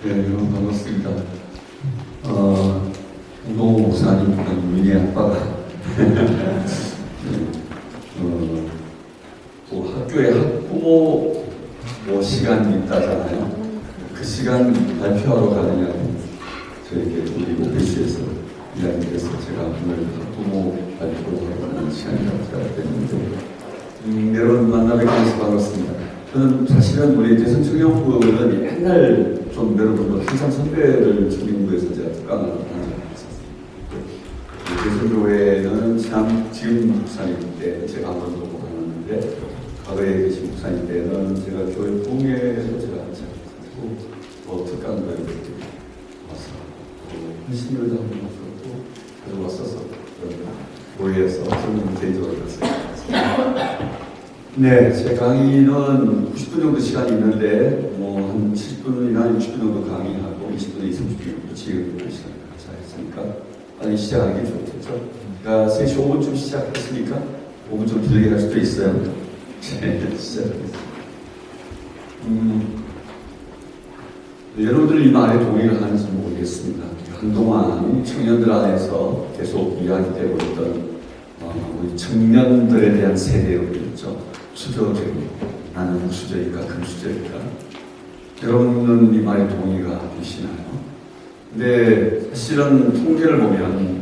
네, 여러분 반갑습니다. 우동호 목사님, 윤희 아빠가 또 학교에 학부모 시간이 있다잖아요. 그 시간 발표하러 가느냐고 저에게 우리 오피스에서 이야기해서 제가 오늘 학부모 발표하러 가는 시간이라고 생각했는데 여러분 만나뵙게 돼서 반갑습니다. 저는 사실은 우리 대성청년부는 옛날 좀 여러분도 한참 선배를 청년부에서 제가 특강을 한 적이 있었습니다. 대성교회는 지금 목사님 때 제가 한 번 보고 갔는데 과거에 계신 목사님 때는 제가 교회 부흥회에서 제가 같이 특강을 이렇게 와서 헌신일도 한 번 가지고 왔어서 교회에서 저는 개인적으로 갔어요. 네, 제 강의는 90분 정도 시간이 있는데 한 70분이나 60분 정도 강의하고 20분에 30분 지금 시간 같이 했으니까 빨리 시작하는 게 좋겠죠. 그러니까 3시 5분쯤 시작했으니까 5분 좀 길게 할 수도 있어요. 네, 시작하겠습니다. 여러분들이 이 말에 동의를 하는지 모르겠습니다. 한동안 청년들 안에서 계속 이야기되고 있던 우리 청년들에 대한 세대였죠. 수저제로 나는 수저일까 금수저일까? 여러분은 이 말에 동의가 되시나요? 근데 사실은 통계를 보면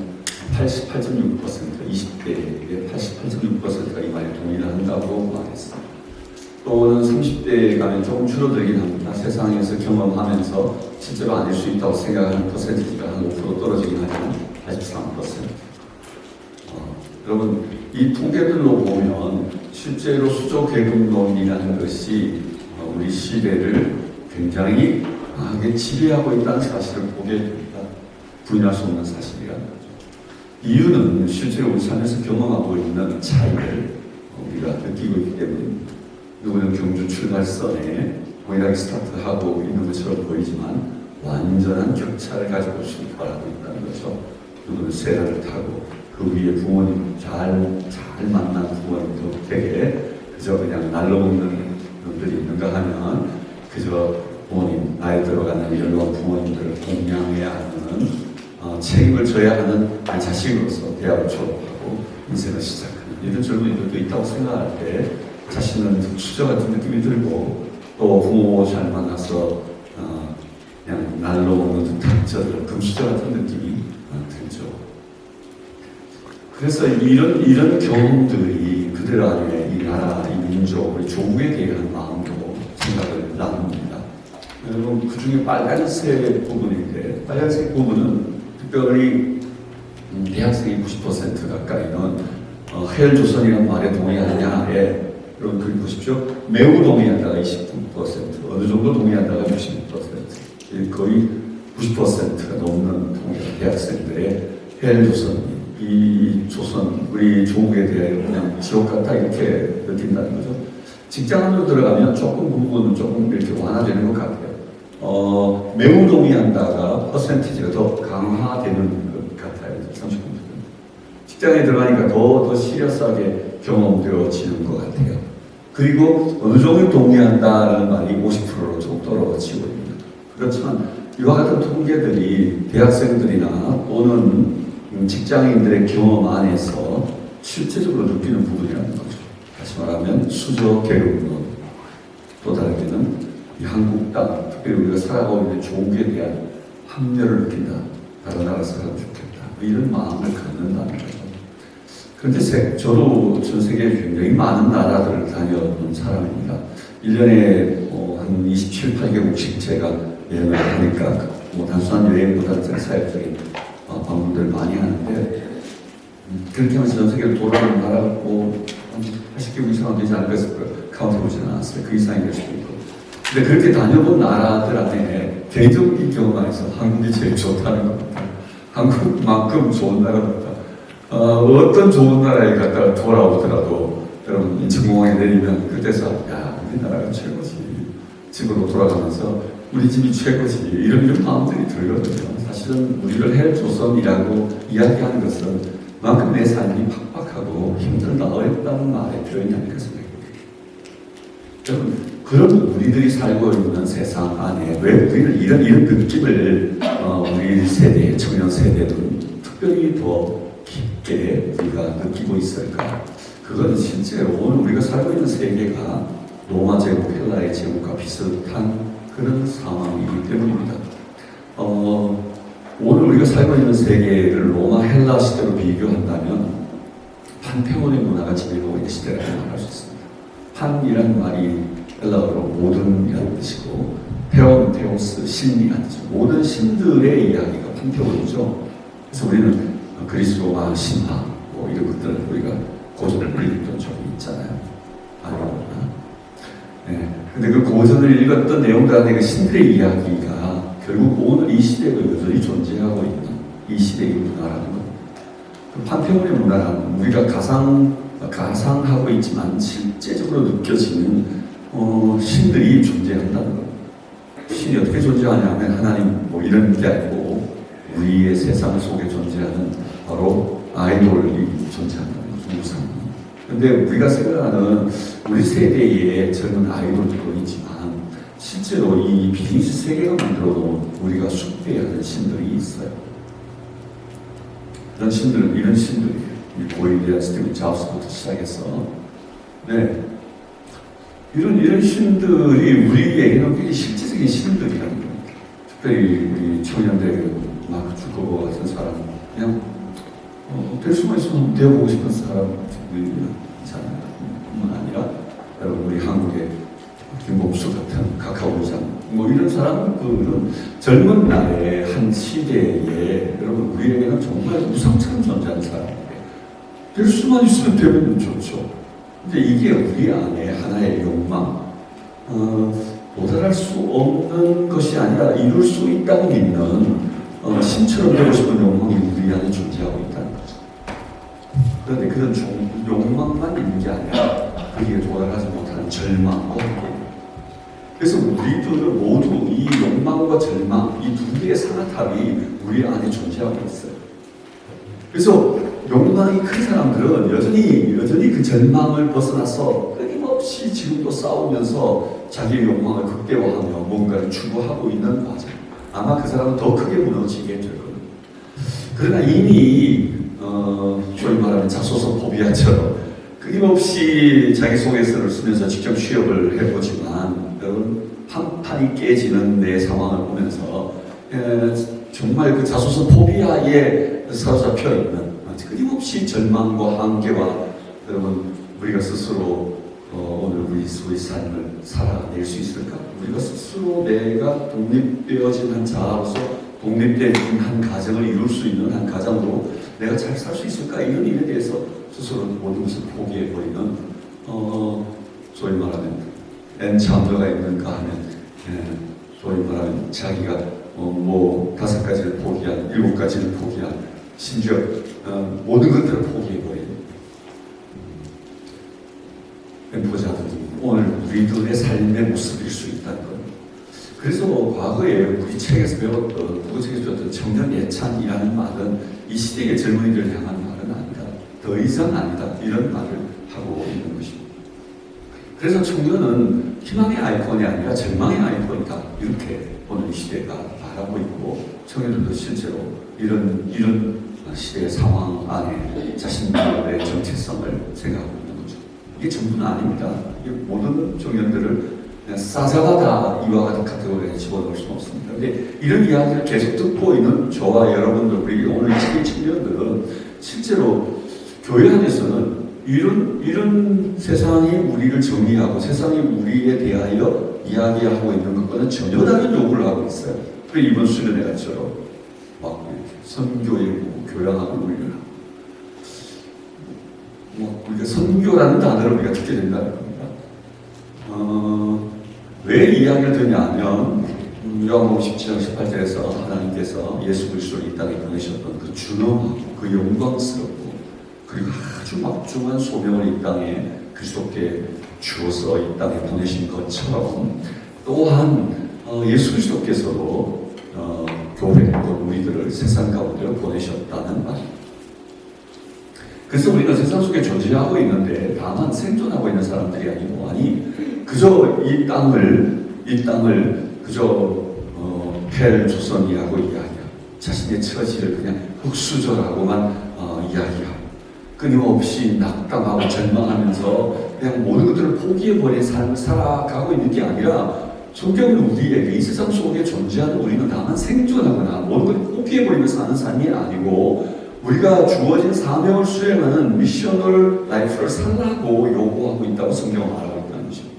88.6% 20대의 88.6%가 이 말에 동의를 한다고 말했습니다. 또는 30대에 가면 조금 줄어들긴 합니다. 세상에서 경험하면서 실제로 아닐 수 있다고 생각하는 퍼센티지가 한 5% 떨어지긴 하지만 83%. 여러분, 이 통계들로 보면 실제로 수저계급론이라는 것이 우리 시대를 굉장히 강하게 지배하고 있다는 사실을 보게 됩니다. 부인할 수 없는 사실이라는 거죠. 이유는 실제로 우리 삶에서 경험하고 있는 차이를 우리가 느끼고 있기 때문입니다. 누구는 경주 출발선에 동일하게 스타트하고 있는 것처럼 보이지만 완전한 격차를 가지고 출발하고 있다는 거죠. 누구는 세라를 타고 그 위에 부모님 잘 만난 부모님도 되게 그저 그냥 날로 먹는 놈들이 있는가 하면 그저 부모님 나이 들어가는 연로한 부모님들을 공양해야 하는 책임을 져야 하는 자식으로서 대학을 졸업하고 인생을 시작하는 이런 젊은이들도 있다고 생각할 때 자신은 수저 같은 느낌이 들고 또 부모 잘 만나서 그냥 날로 먹는 듯한 저들 금수저 같은 느낌이 들죠. 그래서 이런 경험들이 그들 안에 이 나라, 이 민족, 우리 조국에 대한 마음도 생각을 나눕니다. 여러분, 그 중에 빨간색 부분인데, 빨간색 부분은 특별히 대학생이 90% 가까이는 헬조선이라는 말에 동의하느냐에 여러분 그리 보십시오. 매우 동의한다가 29%, 어느 정도 동의한다가 60%, 거의 90%가 넘는 동의가 대학생들의 헬조선. 이 조선, 우리 조국에 대해 그냥 지옥 같다 이렇게 느낀다는 거죠. 직장 안으로 들어가면 조금 부분은 조금 이렇게 완화되는 것 같아요. 매우 동의한다가 퍼센티지가 더 강화되는 것 같아요. 30%. 직장에 들어가니까 더 시리어스하게 경험되어지는 것 같아요. 그리고 어느 정도 동의한다는 말이 50%로 좀 떨어지고 있습니다. 그렇지만 이와 같은 통계들이 대학생들이나 또는 직장인들의 경험 안에서 실제적으로 느끼는 부분이라는 거죠. 다시 말하면 수저 계급론, 또 다르게는 이 한국 땅, 특별히 우리가 살아가고 있는 조국에 대한 합류를 느낀다. 다른 나라 살아도 좋겠다. 이런 마음을 갖는다는 거죠. 그런데 저도 전 세계에 굉장히 많은 나라들을 다녀온 사람입니다. 1년에 한 27, 8개국씩 제가 여행을 하니까 단순한 여행보다는 제가 사회적인 방문들을 많이 하는데 그렇게 하면서 전 세계를 돌아오는 나라가 한 80개국 이상 되지 않을까 해서 카운트해보지는 않았어요. 그 이상이 될 수도 있고. 근데 그렇게 다녀본 나라들 안에 개인적인 경험에서 한국이 제일 좋다는 겁니다. 한국만큼 좋은 나라가 없다. 어떤 좋은 나라에 갔다가 돌아오더라도 여러분 인천공항에 내리면 그때서 야 우리나라가 최고지. 집으로 돌아가면서 우리 집이 최고지. 이런 마음들이 들거든요. 사실은 우리를 헬조선이라고 이야기하는 것은 그만큼 내 삶이 세대라는 말의 표현이 아닐까 생각합니다. 여러분, 그런 우리들이 살고 있는 세상 안에 왜 우리는 이런 느낌을 우리 세대, 청년 세대들은 특별히 더 깊게 우리가 느끼고 있을까? 그건 실제로 오늘 우리가 살고 있는 세계가 로마 제국, 헬라의 제국과 비슷한 그런 상황이기 때문입니다. 오늘 우리가 살고 있는 세계를 로마, 헬라 시대로 비교한다면 판테온의 문화가 지배하고 있는 시대라고 말할 수 있습니다. 판이라는 말이 헬라어로 모든이라는 뜻이고, 테온, 테오스, 신이라는 뜻이죠. 모든 신들의 이야기가 판테온이죠. 그래서 우리는 그리스 로마 신화 뭐 이런 것들을 우리가 고전을 읽었던 적이 있잖아요. 네. 근데 그 고전을 읽었던 내용들 안에 그 신들의 이야기가 결국 오늘 이 시대가 여전히 존재하고 있는 이 시대의 문화라는 것. 그 판테온의 문화는 우리가 가상하고 있지만 실제적으로 느껴지는 신들이 존재한다는 것. 신이 어떻게 존재하냐면 하나님 뭐 이런 게 아니고 우리의 세상 속에 존재하는 바로 아이돌이 존재한다는 거죠. 우상. 근데 우리가 생각하는 우리 세대의 젊은 아이돌도 있지만 실제로 이 비즈니스 세계가 만들어 놓은 우리가 숭배해야 하는 신들이 있어요. 이런 신들이 고일이나 스티븐 잡스부터 시작해서 네. 이런 신들이 우리에게는 굉장히 실제적인 신들이라는 거예요. 특별히 우리 청년들 마크 주커버 같은 사람 그냥 될 수만 있으면 되어보고 싶은 사람들이 있잖아요. 뿐만 아니라 여러분 우리 한국의 김범수 같은 카카오장 뭐 이런 사람들은 젊은 날의 한 시대에 여러분 우리에게는 정말 우상처럼 존재하는 사람이에요. 될 수만 있으면 되면 좋죠. 근데 이게 우리 안에 하나의 욕망, 도달할 수 없는 것이 아니라 이룰 수 있다고 믿는 신처럼 되고 싶은 욕망이 우리 안에 존재하고 있다는 거죠. 그런데 그런 욕망만 있는 게 아니라 거기에 도달하지 못하는 절망과 그래서 우리들은 모두 이 욕망과 절망, 이 두 개의 상아탑이 우리 안에 존재하고 있어요. 그래서 욕망이 큰 사람들은 여전히 그 절망을 벗어나서 끊임없이 지금도 싸우면서 자기의 욕망을 극대화하며 뭔가를 추구하고 있는 과정. 아마 그 사람은 더 크게 무너지게 될 겁니다. 그러나 이미 소위 말하면 자소서 포비아처럼 끊임없이 자기 소개서를 쓰면서 직접 취업을 해보지만 여러분 한 판이 깨지는 내 상황을 보면서 정말 그 자소서 포비아에 사로잡혀 있는 끊임없이 절망과 한계와 여러분 우리가 스스로 오늘 우리 삶을 살아낼 수 있을까? 우리가 스스로 내가 독립되어진 한 자아로서 독립된 한 가정을 이룰 수 있는 한 가정으로 내가 잘 살 수 있을까? 이런 일에 대해서 스스로 모든 것을 포기해버리는 소위 말하면 엔차운더가 있는가 하면 소위 말하면 자기가 뭐 5가지를 포기한 7가지를 포기한 심지어 모든 것들을 포기해버린 엠포자들이 오늘 우리들의 삶의 모습일 수 있다는 것. 그래서 과거에 우리 책에서 배웠던 국어책에서 배웠던 청년 예찬이라는 말은 이 시대의 젊은이들을 향한 말은 아니다. 더 이상 아니다. 이런 말을 하고 있는 것입니다. 그래서 청년은 희망의 아이콘이 아니라 절망의 아이콘이다. 이렇게 오늘 이 시대가 바라고 있고 청년들도 실제로 이런 시대의 상황 안에 자신들의 정체성을 생각하고 있는 거죠. 이게 전부는 아닙니다. 이게 모든 청년들을 그냥 싸잡아다 이와 같은 카테고리에 집어넣을 수는 없습니다. 근데 이런 이야기를 계속 듣고 있는 저와 여러분들, 우리 오늘 이 시대 청년들은 실제로 교회 안에서는 이런 세상이 우리를 정의하고 세상이 우리에 대하여 이야기하고 있는 것과는 전혀 다른 요구를 하고 있어요. 그 이번 수련회 같처럼 막 선교에 교양하고 우리가 우리가 선교라는 단어를 우리가 듣게 된다는 겁니다. 왜 이야기를 드냐면 요한복음 17장 18절에서 하나님께서 예수 그리스도를 이 땅에 보내셨던 그 준엄하고 그 영광스럽고 그리고 아주 막중한 소명을 이 땅에 그리스도께 주어서 이 땅에 보내신 것처럼 또한 예수 그리스도께서도 교회 또 우리들을 세상 가운데로 보내셨다는 말. 그래서 우리가 세상 속에 존재하고 있는데 다만 생존하고 있는 사람들이 아니고 그저 이 땅을 그저 폐를 조선이 하고 이야기하고 자신의 처지를 그냥 흑수저라고만 이야기하고 끊임없이 낙담하고 절망하면서 그냥 모든 것들을 포기해버린 삶을 살아가고 있는 게 아니라 성경은 우리에게 이 세상 속에 존재하는 우리는 다만 생존하거나 모든 걸 포기해버리면서 사는 삶이 아니고 우리가 주어진 사명을 수행하는 미셔널 라이프를 살라고 요구하고 있다고 성경은 말하고 있다는 것입니다.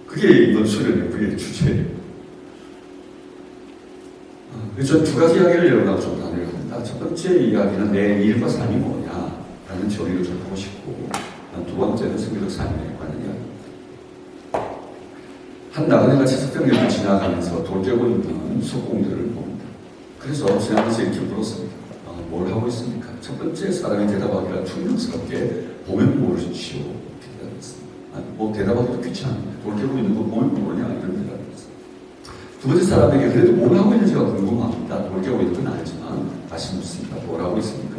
그게 이번 수련의 부의 주제예요. 그래서 두 가지 이야기를 여러분하고 좀 나누려 합니다. 첫 번째 이야기는 내 일과 삶이 뭐냐라는 정의를 좀 하고 싶고 두 번째는 성경적 삶에 관한 이야기입니다. 한 나그네가 채석병을 지나가면서 돌깨고 있는 석공들을 봅니다. 그래서 지나가면서 이렇게 물었습니다. 뭘 하고 있습니까? 첫 번째 사람이 대답하기가 퉁명스럽게 보면 모르시오 이렇게 대답했습니다. 뭐 대답하기도 귀찮은데 돌깨고 있는 거 보면 모르냐 이런 대답했습니다. 두 번째 사람에게 그래도 뭘 하고 있는지가 궁금합니다. 돌깨고 있는 건 알지만 다시 묻습니다. 뭘 하고 있습니까?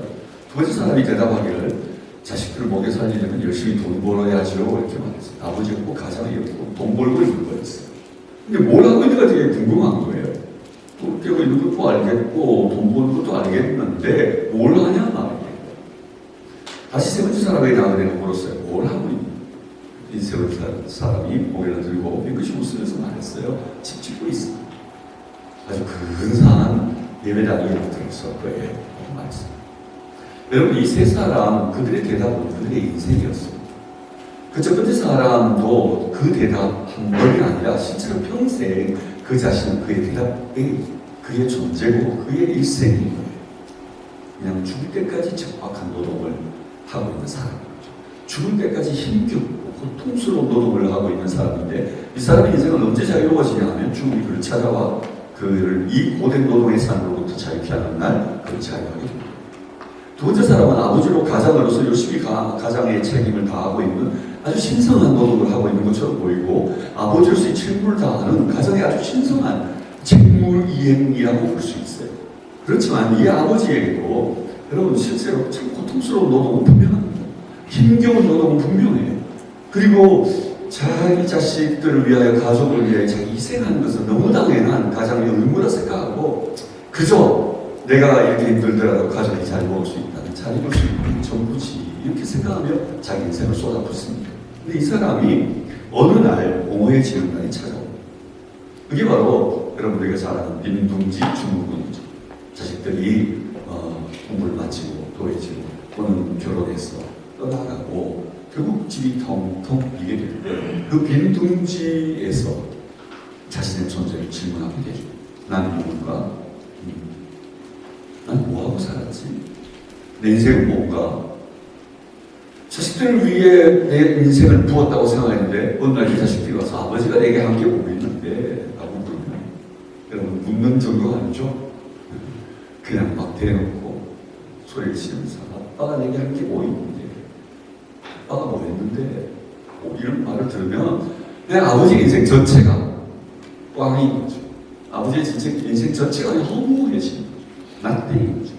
두 번째 사람이 대답하기를 자식들을 먹여 살리려면 열심히 돈 벌어야죠 이렇게 말했어요. 아버지가 꼭 가장이었고 돈 벌고 있는 거였어요. 근데 뭘 하고 있는가 되게 궁금한 거예요. 돈 깨고 있는 것도 알겠고 돈 버는 것도 알겠는데 뭘 하냐 말이에요. 다시 세 번째 사람에게 나그네가 물었어요. 뭘 하고 있냐? 이 세 번째 사람이 고개를 들고 빙긋이 웃으면서 말했어요. 집 짓고 있어. 아주 근사한 예배당 이름 들어서 그에 말했어요. 여러분 이 세 사람 그들의 대답은 그들의 인생이었습니다. 그 첫 번째 사람도 그 대답 한 번이 아니라 실제로 평생 그 자신은 그의 대답이 그의 존재고 그의 일생인 거예요. 그냥 죽을 때까지 적박한 노동을 하고 있는 사람이죠. 죽을 때까지 힘겹고 고통스러운 노동을 하고 있는 사람인데 이 사람의 인생은 언제 자유로워지냐 하면 죽음이 그를 찾아와 그를 이 고된 노동의 삶으로부터 자유케 하는 날 그를 자유하게 됩니다. 두 번째 사람은 아버지로 가장으로서 열심히 가장의 책임을 다하고 있는 아주 신성한 노동을 하고 있는 것처럼 보이고 아버지로서의 책무를 다하는 가정의 아주 신성한 책무 이행이라고 볼 수 있어요. 그렇지만 이 아버지에게도 여러분 실제로 참 고통스러운 노동은 분명합니다. 힘겨운 노동은 분명해요. 그리고 자기 자식들을 위하여 가족을 위하여 자기 희생하는 것은 너무 당연한 가장의 의무라 생각하고 그저 내가 이렇게 힘들더라도 가족이 잘 먹을 수 있다는 잘 입을 수 있는 전부지 이렇게 생각하며 자기 인생을 쏟아붓습니다. 근데 이 사람이 어느 날 공허해지는 날이 찾아옵니다. 그게 바로 여러분들에게 잘 아는 민둥지 중국군이죠. 자식들이 공부를 마치고 도예지고 또는 결혼해서 떠나가고 결국 집이 텅텅 비게 되는데 그 빈둥지에서 자신의 존재를 질문하게 되죠. 난 누군가? 난 뭐하고 살았지? 내 인생은 뭔가? 자식들을 위해 내 인생을 부었다고 생각했는데 어느 날 이 자식들이 와서 아버지가 내게 한 게 뭐 있는데? 라고 물으면 여러분 묻는 정도가 아니죠? 그냥 막 대놓고 소리를 지르면서 아빠가 내게 한 게 뭐 있는데? 아빠가 뭐 했는데? 뭐 이런 말을 들으면 내 아버지의 인생 전체가 꽝인 거죠. 아버지의 인생 전체가 허무해진 거죠. 낫대인 거죠.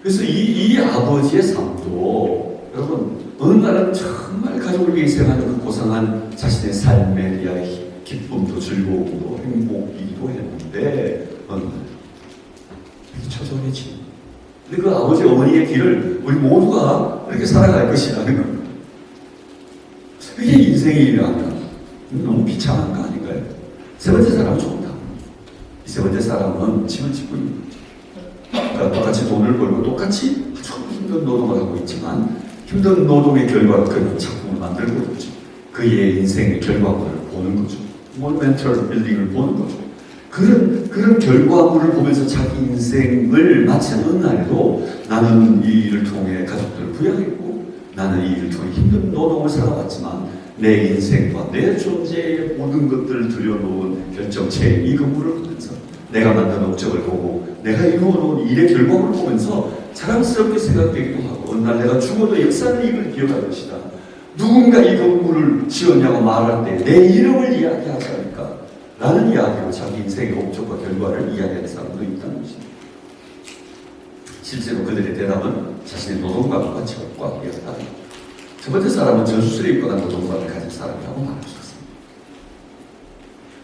그래서 이 아버지의 삶도 여러분 어느 날은 정말 가족을 위해 희생하는 그 고상한 자신의 삶에 대한 기쁨도 즐거움도 행복이기도 했는데 어느 날 이렇게 처절해지는 거예요. 근데 그 아버지 어머니의 길을 우리 모두가 이렇게 살아갈 것이라는 겁니다. 그게 인생이라면 너무 비참한 거 아닌가요? 세 번째 사람은 조금 다릅니다. 이 세 번째 사람은 집을 짓고 있는 거죠. 그러니까 똑같이 돈을 벌고 똑같이 아주 힘든 노동을 하고 있지만 힘든 노동의 결과로 그는 작품을 만들고 있죠. 그의 인생의 결과물을 보는 거죠. 모numental 빌딩을 보는 거죠. 그런 결과물을 보면서 자기 인생을 마치는 어느 날에도 나는 이 일을 통해 가족들을 부양했고 나는 이 일을 통해 힘든 노동을 살아왔지만 내 인생과 내 존재의 모든 것들을 들여놓은 결정체인 이 건물을 보면서 내가 만든 업적을 보고 내가 이루어놓은 일의 결과물을 보면서 자랑스럽게 생각되기도 하고 어느 날 내가 죽어도 역사를 이걸 기억할 것이다. 누군가 이 건물을 지었냐고 말할 때 내 이름을 이야기하지 않을까 라는 이야기로 자기 인생의 업적과 결과를 이야기하는 사람도 있다는 것입니다. 실제로 그들의 대답은 자신의 노동과 가치가 꽉이었다. 첫 번째 사람은 저주스레 입고 난 노동관을 가진 사람이라고 말할 수 있습니다.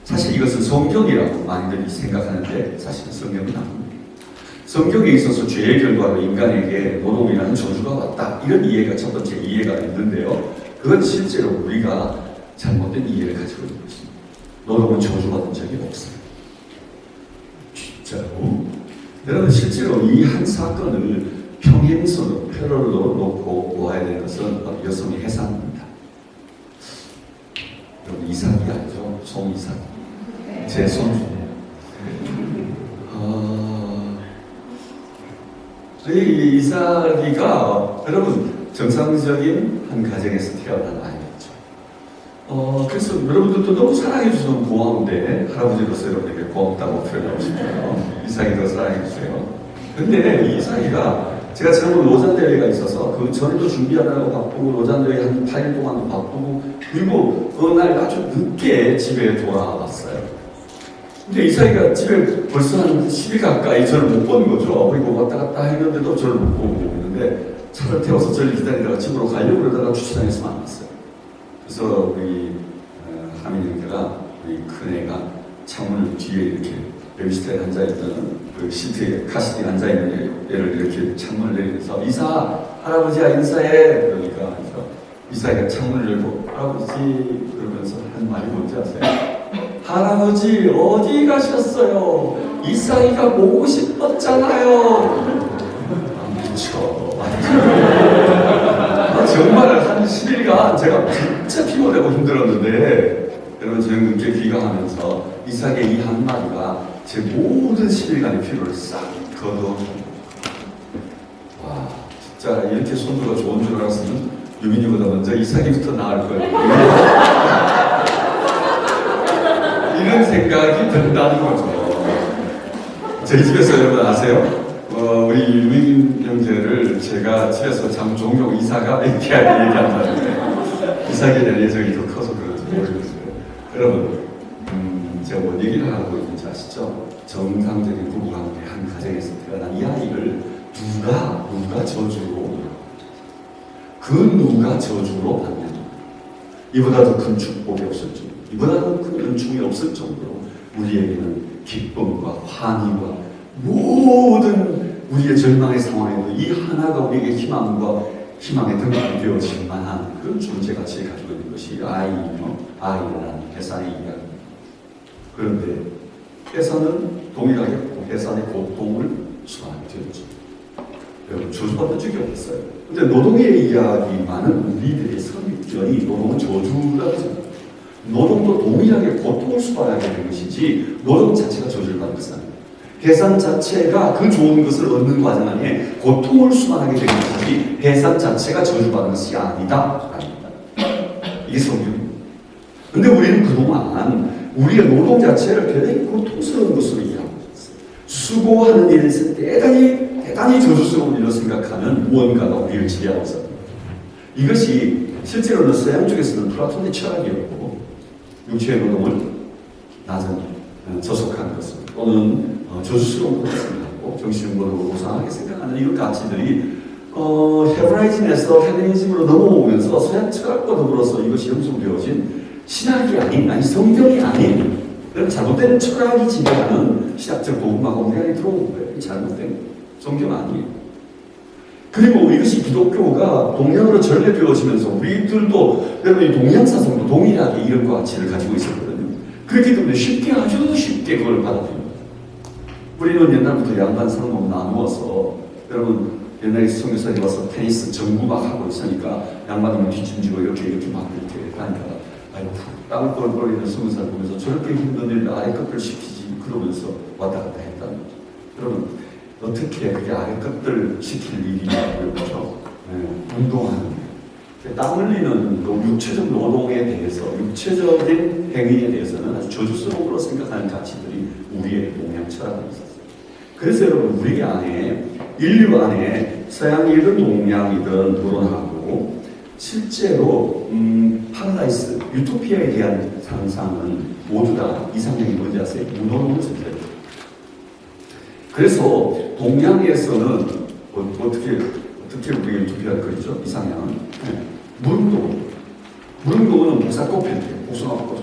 사실 이것은 성경이라고 많이들이 생각하는데 사실은 성경은 아닙니다. 성경에 있어서 죄의 결과로 인간에게 노동이라는 저주가 왔다. 이런 이해가 첫 번째 이해가 있는데요. 그건 실제로 우리가 잘못된 이해를 가지고 있는 것입니다. 노동은 저주받은 적이 없습니다. 진짜로? 여러분 실제로 이 한 사건을 평행선으로 패러로 놓고 보아야 되는 것은 여성의 해산입니다. 여러분 이삭이 알죠? 송이삭. 제 손주예요. 이 이삭이가 여러분 정상적인 한 가정에서 태어난 아이였죠. 그래서 여러분들도 너무 사랑해 주셔서 고마운데 할아버지로서 여러분에게 고맙다고 표현하고 싶어요. 이삭이 더 사랑해 주세요. 근데 이 이삭이가 제가 지난번 로잔대회가 있어서 그 전에도 준비하느라고 바쁘고 로잔대회 한 8일 동안도 바쁘고 그리고 어느 날 아주 늦게 집에 돌아왔어요. 근데 이삭이가 집에 벌써 한 10일 가까이 저를 못 본 거죠. 그리고 왔다 갔다 했는데도 저를 못 보고 있는데 차를 태워서 저를 기다리다가 집으로 가려고 그러다가 주차장에서 만났어요. 그래서 우리 하민 형제가 우리 큰애가 창문 뒤에 이렇게 베비시트에 앉아있던 그 시트에 카시트에 앉아있는 애를 이렇게 창문을 내리면서 이사 할아버지야 인사해 그러니까 이삭이가 창문을 열고 할아버지 그러면서 한 말이 뭔지 아세요? 할아버지 어디 가셨어요? 이삭이가 보고 싶었잖아요. 미쳐. 정말 한 10일간 제가 진짜 피곤하고 힘들었는데 여러분 저녁 늦게 귀가하면서 이삭의 이 한마디가 제 모든 10일간의 피로를 싹 걷어줍니다. 와 진짜 이렇게 손주가 좋은 줄 알았으면 유민이보다 먼저 이삭이부터 나을 거예요. 이런 생각이 든다는 거죠. 저희 집에서 여러분 아세요? 우리 유민 형제를 제가 집에서 참 종종 이사가 이렇게 얘기한다는데 이삭에 대한 예정이 더 커서 그런지 모르겠어요. 여러분 제가 뭔 얘기를 하고 있는지 아시죠? 정상적인 부부관계 한 가정에서 태어난 이 아이를 누가 저주로 그 누가 저주로 받는 이보다 더 큰 축복이 없을 줄 이보다 더 큰 은총이 없을 정도로 우리에게는 기쁨과 환희와 모든 우리의 절망의 상황에도 이 하나가 우리에게 희망의 등불이 되어질 만한 그런 존재가치를 가지고 있는 것이 아이라는 해산의 이야기입니다. 그런데 해산은 동일하게 해산의 고통을 수반하게 되었죠. 여러분 저주받는 적이 없어요. 근데 노동의 이야기만은 우리들의 선입견이 노동은 저주라고 생각합니다. 노동도 동일하게 고통을 수반하게 되는 것이지 노동 자체가 저주를 받는 것은 아닙니다. 해산 자체가 그 좋은 것을 얻는 과정 안에 고통을 수반하게 되는 것이지 해산 자체가 저주받는 것이 아니다. 이게 성경입니다. 근데 우리는 그동안 우리의 노동 자체를 대단히 고통스러운 것으로 이해하고 있어요. 수고하는 일에서 대단히 저주스러운 일로 생각하는 무언가가 우리를 지배하고 있습니다. 이것이 실제로는 서양 쪽에서는 플라톤의 철학이었고 육체의 노동을 낮은 저속한 것을 또는 저주스러운 것을 생각하고 정신적으로 고상하게 생각하는 이런 가치들이 헤브라이즘에서 페미니즘으로 넘어오면서 서양 철학과 더불어서 이것이 형성되어진 신학이 아닌 성경이 아닌 그런 잘못된 철학이 지배하는 신학적 도구가 우리 안에 들어온 거예요. 잘못된 성경 아니에요. 그리고 이것이 기독교가 동양으로 전래되어지면서 우리들도 여러분 이 동양 사상도 동일하게 이름과 가치를 가지고 있었거든요. 그렇기 때문에 아주 쉽게 그걸 받아들입니다. 우리는 옛날부터 양반 상목 나누어서 여러분 옛날에 성교사님 와서 테니스 전구 막 하고 있으니까 양반이면 뒷짐지고 이렇게 막 이렇게 하니까 아이고 땀을 뻘뻘 흘리는 성교사를 보면서 저렇게 힘든 일 아래 것들 시키지 그러면서 왔다 갔다 했다는 거죠. 여러분 어떻게 그게 아래 것들 시킬 일이냐고요. 그렇죠? 운동하는 땀 흘리는 육체적 노동에 대해서 육체적인 행위에 대해서는 아주 저주스러움으로 생각하는 가치들이 우리의 동양 철학에 있었어요. 그래서 여러분 우리 안에 인류 안에 서양이든 동양이든 불온하고 실제로 파라다이스, 유토피아에 대한 상상은 모두 다 이상형이 뭔지 아세요? 무노동을 선택해요. 그래서 동양에서는 어떻게 우리가 유토피아를 그리죠? 이상향은. 네. 무릉도원은 목사 꽃필 때, 복숭아꽃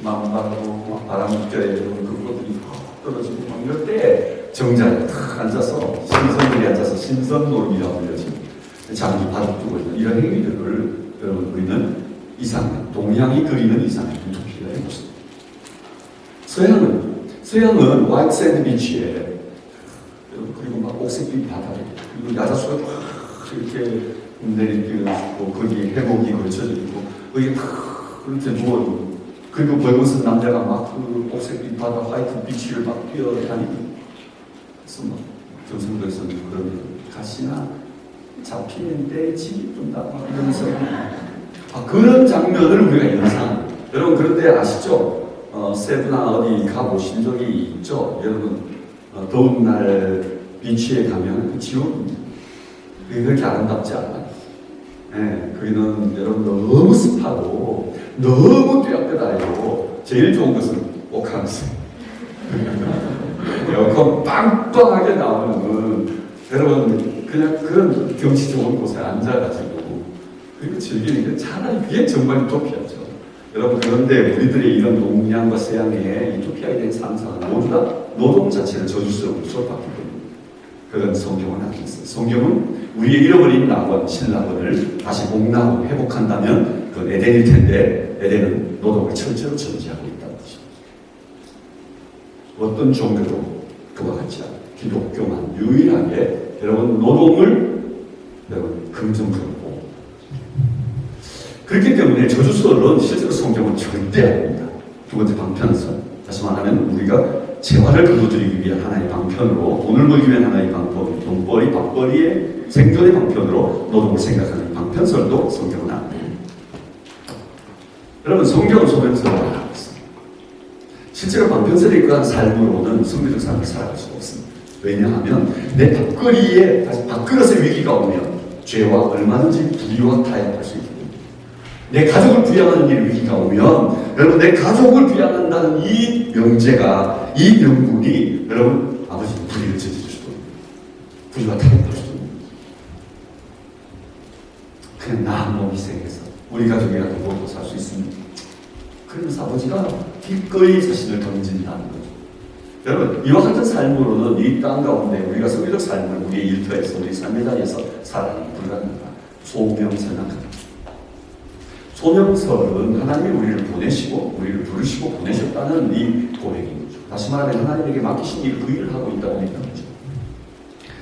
만발하고 막 바람 껴야 되고 그것들이 떨어지고 막 이럴 때 정자에 탁 앉아서 신선들이 앉아서 신선놀이라고 불려진 장기 바닥 두고 있는 이런 행위들을 여러분 우리는 이상향, 동양이 그리는 이상향 유토피아의 모습. 서양은 화이트 샌드 비치에 그리고 막 옥색빛 바다에 그리고 야자수가 막 이렇게 내리고 거기에 해복이 걸쳐져 있고 거기에 탁 그렇게 누워있고 그리고 벌거벗은 남자가 막 그 옥색빛 바다 화이트 비치를 막 뛰어다니고 그래서 막 경상도에서는 그런 가시나 잡히는데 집이 뜬다 막 이러면서 그런 장면을 우리가 연상. 여러분 그런데 아시죠? 세부나 어디 가보신 적이 있죠? 여러분 더운 날 비치에 가면 그 지옥입니다. 그게 그렇게 아름답지 않아요. 네, 거기는 여러분 너무 습하고 너무 떼약떼다이고 제일 좋은 것은 옥황수. 에어컨 빵빵하게 나오는 여러분 그냥 그런 경치 좋은 곳에 앉아가지고 그리고 즐기는 게 차라리 그게 정말 유토피아죠. 여러분 그런데 우리들의 이런 동양과 서양의 유토피아에 대한 상상은 모두 다 노동 자체를 저주스럽고 수업받기 때문에 그건 성경은 아니었어요. 성경은 우리의 잃어버린 낙원, 신낙원을 다시 복나고 회복한다면 그건 에덴일 텐데 에덴은 노동을 철저로 정지하고 있다는 것입니다. 어떤 종교도 그와 같지 않아요. 기독교만 유일하게 여러분 노동을 여러분 긍정적으로 그렇기 때문에 저주설은 실제로 성경은 절대 아닙니다. 두 번째 방편설. 다시 말하면 우리가 재화를 거둬들이기 위한 하나의 방편으로 돈을 벌기 위한 하나의 방편, 돈벌이, 밥벌이의 생존의 방편으로 노동을 생각하는 방편설도 성경은 아닙니다. 여러분 성경은 소명설을 말하고 있습니다. 실제로 방편설에 의한 삶으로는 성리적 삶을 살아갈 수가 없습니다. 왜냐하면 내 밥거리에 밥그릇의 위기가 오면 죄와 얼마든지 불의와 타협할 수 있습니다. 내 가족을 부양하는 일 위기가 오면 여러분 내 가족을 부양한다는 이 명제가 이 명분이 여러분 아버지는 불의를 저지를 수도 있고 불의와 타협할 수도 있는 그냥 나 한 몸 희생해서 우리 가족이라도 먹고 살 수 있습니다. 그러면서 아버지가 기꺼이 자신을 던진다는 거죠. 여러분 이와 같은 삶으로는 이 땅 가운데 우리가 성리적 삶을 우리의 일터에서 우리 삶의 자리에서 살아가기 불가능하다. 소명설만 소명설은 하나님이 우리를 보내시고 우리를 부르시고 보내셨다는 이 고백인 거죠. 다시 말하면 하나님에게 맡기신 일을 그 일을 하고 있다고 믿는 거죠.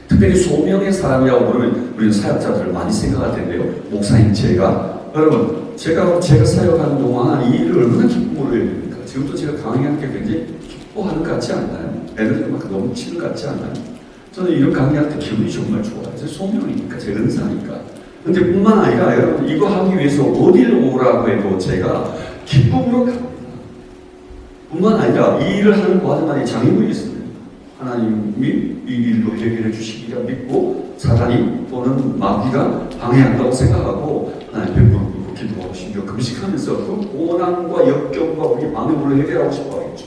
특별히 소명의 사람이라고 부르면 우리는 사역자들을 많이 생각할 텐데요. 목사님 여러분 제가 사역하는 동안 이 일을 얼마나 기쁨으로 해야 됩니까? 지금도 제가 강의하는 게 굉장히 기뻐하는 것 같지 않나요? 애들도 막 너무 치는 것 같지 않나요? 저는 이런 강의할 때 기분이 정말 좋아요. 제 소명이니까 제 은사니까. 근데 뿐만 아니라 여러분 이거 하기 위해서 어디를 오라고 해도 제가 기쁨으로 갑니다. 뿐만 아니라 이 일을 하는 과정만에 장애물이 있습니다. 하나님이 이 일로 해결해 주시기가 믿고 사단이 또는 마귀가 방해한다고 생각하고 하나님 뵙고 기도하고 심지어 금식하면서 그 고난과 역경과 우리 방해물을 해결하고 싶어 하겠죠.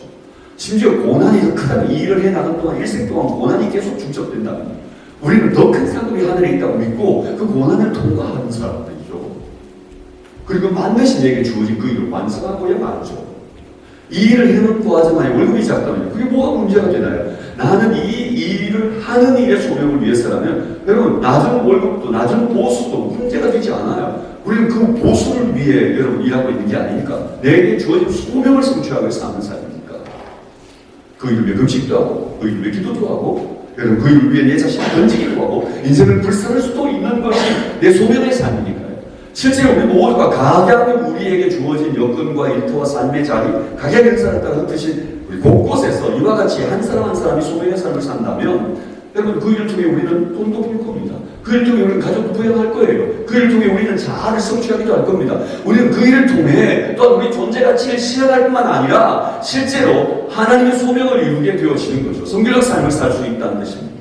심지어 고난이 더 크다면 이 일을 해나가는 동안 일생 동안 고난이 계속 중첩된다면 우리는 더 큰 상급이 하늘에 있다고 믿고 그 고난을 통과하는 사람들이죠. 그리고 반드시 내게 주어진 그 일을 완성하고야 말죠. 이 일을 해놓고 하지만 월급이 작다면 그게 뭐가 문제가 되나요? 나는 이 일을 하는 일의 소명을 위해서라면 여러분 낮은 월급도 낮은 보수도 문제가 되지 않아요. 우리는 그 보수를 위해 여러분 일하고 있는 게 아니니까 내게 주어진 소명을 성취하기 위해서 하는 사람이니까 그 일을 위해 금식도 하고 그 일을 위해 기도도 하고 여러분 그 일을 위해 내 자신을 던지기도 하고 인생을 불살할 수도 있는 것이 내 소명의 삶이니까요. 실제로 우리 모두가 각양의 우리에게 주어진 여건과 일터와 삶의 자리 각양 행사를 따라 흩으신 우리 곳곳에서 이와 같이 한 사람 한 사람이 소명의 삶을 산다면 여러분 그 일을 통해 우리는 돈도 벌 겁니다. 그 일을 통해 우리는 가족도 부양할 거예요. 그 일을 통해 우리는 자아를 성취하기도 할 겁니다. 우리는 그 일을 통해 또한 우리 존재 가치를 실현할 뿐만 아니라 실제로 하나님의 소명을 이루게 되어지는 거죠. 성결적 삶을 살 수 있다는 것입니다.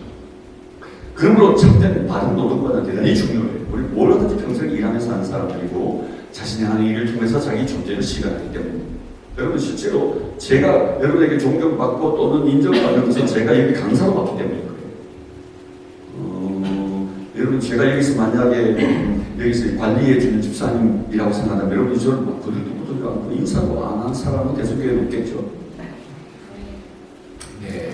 그러므로 참된 바른 노동과는 대단히 중요해요. 우리 뭐라든지 평생 일하면서 하는 사람들이고 자신이 하는 일을 통해서 자기 존재를 실현하기 때문에 여러분 실제로 제가 여러분에게 존경받고 또는 인정받는 것은 제가 여기 강사로 받기 때문일 거예요. 여러분 제가 여기서 만약에 여기서 관리해주는 집사님이라고 생각한다면 여러분이 저를 막 거들떠보지도 않고 인사도 안 한 사람은 계속해 없겠죠. 네.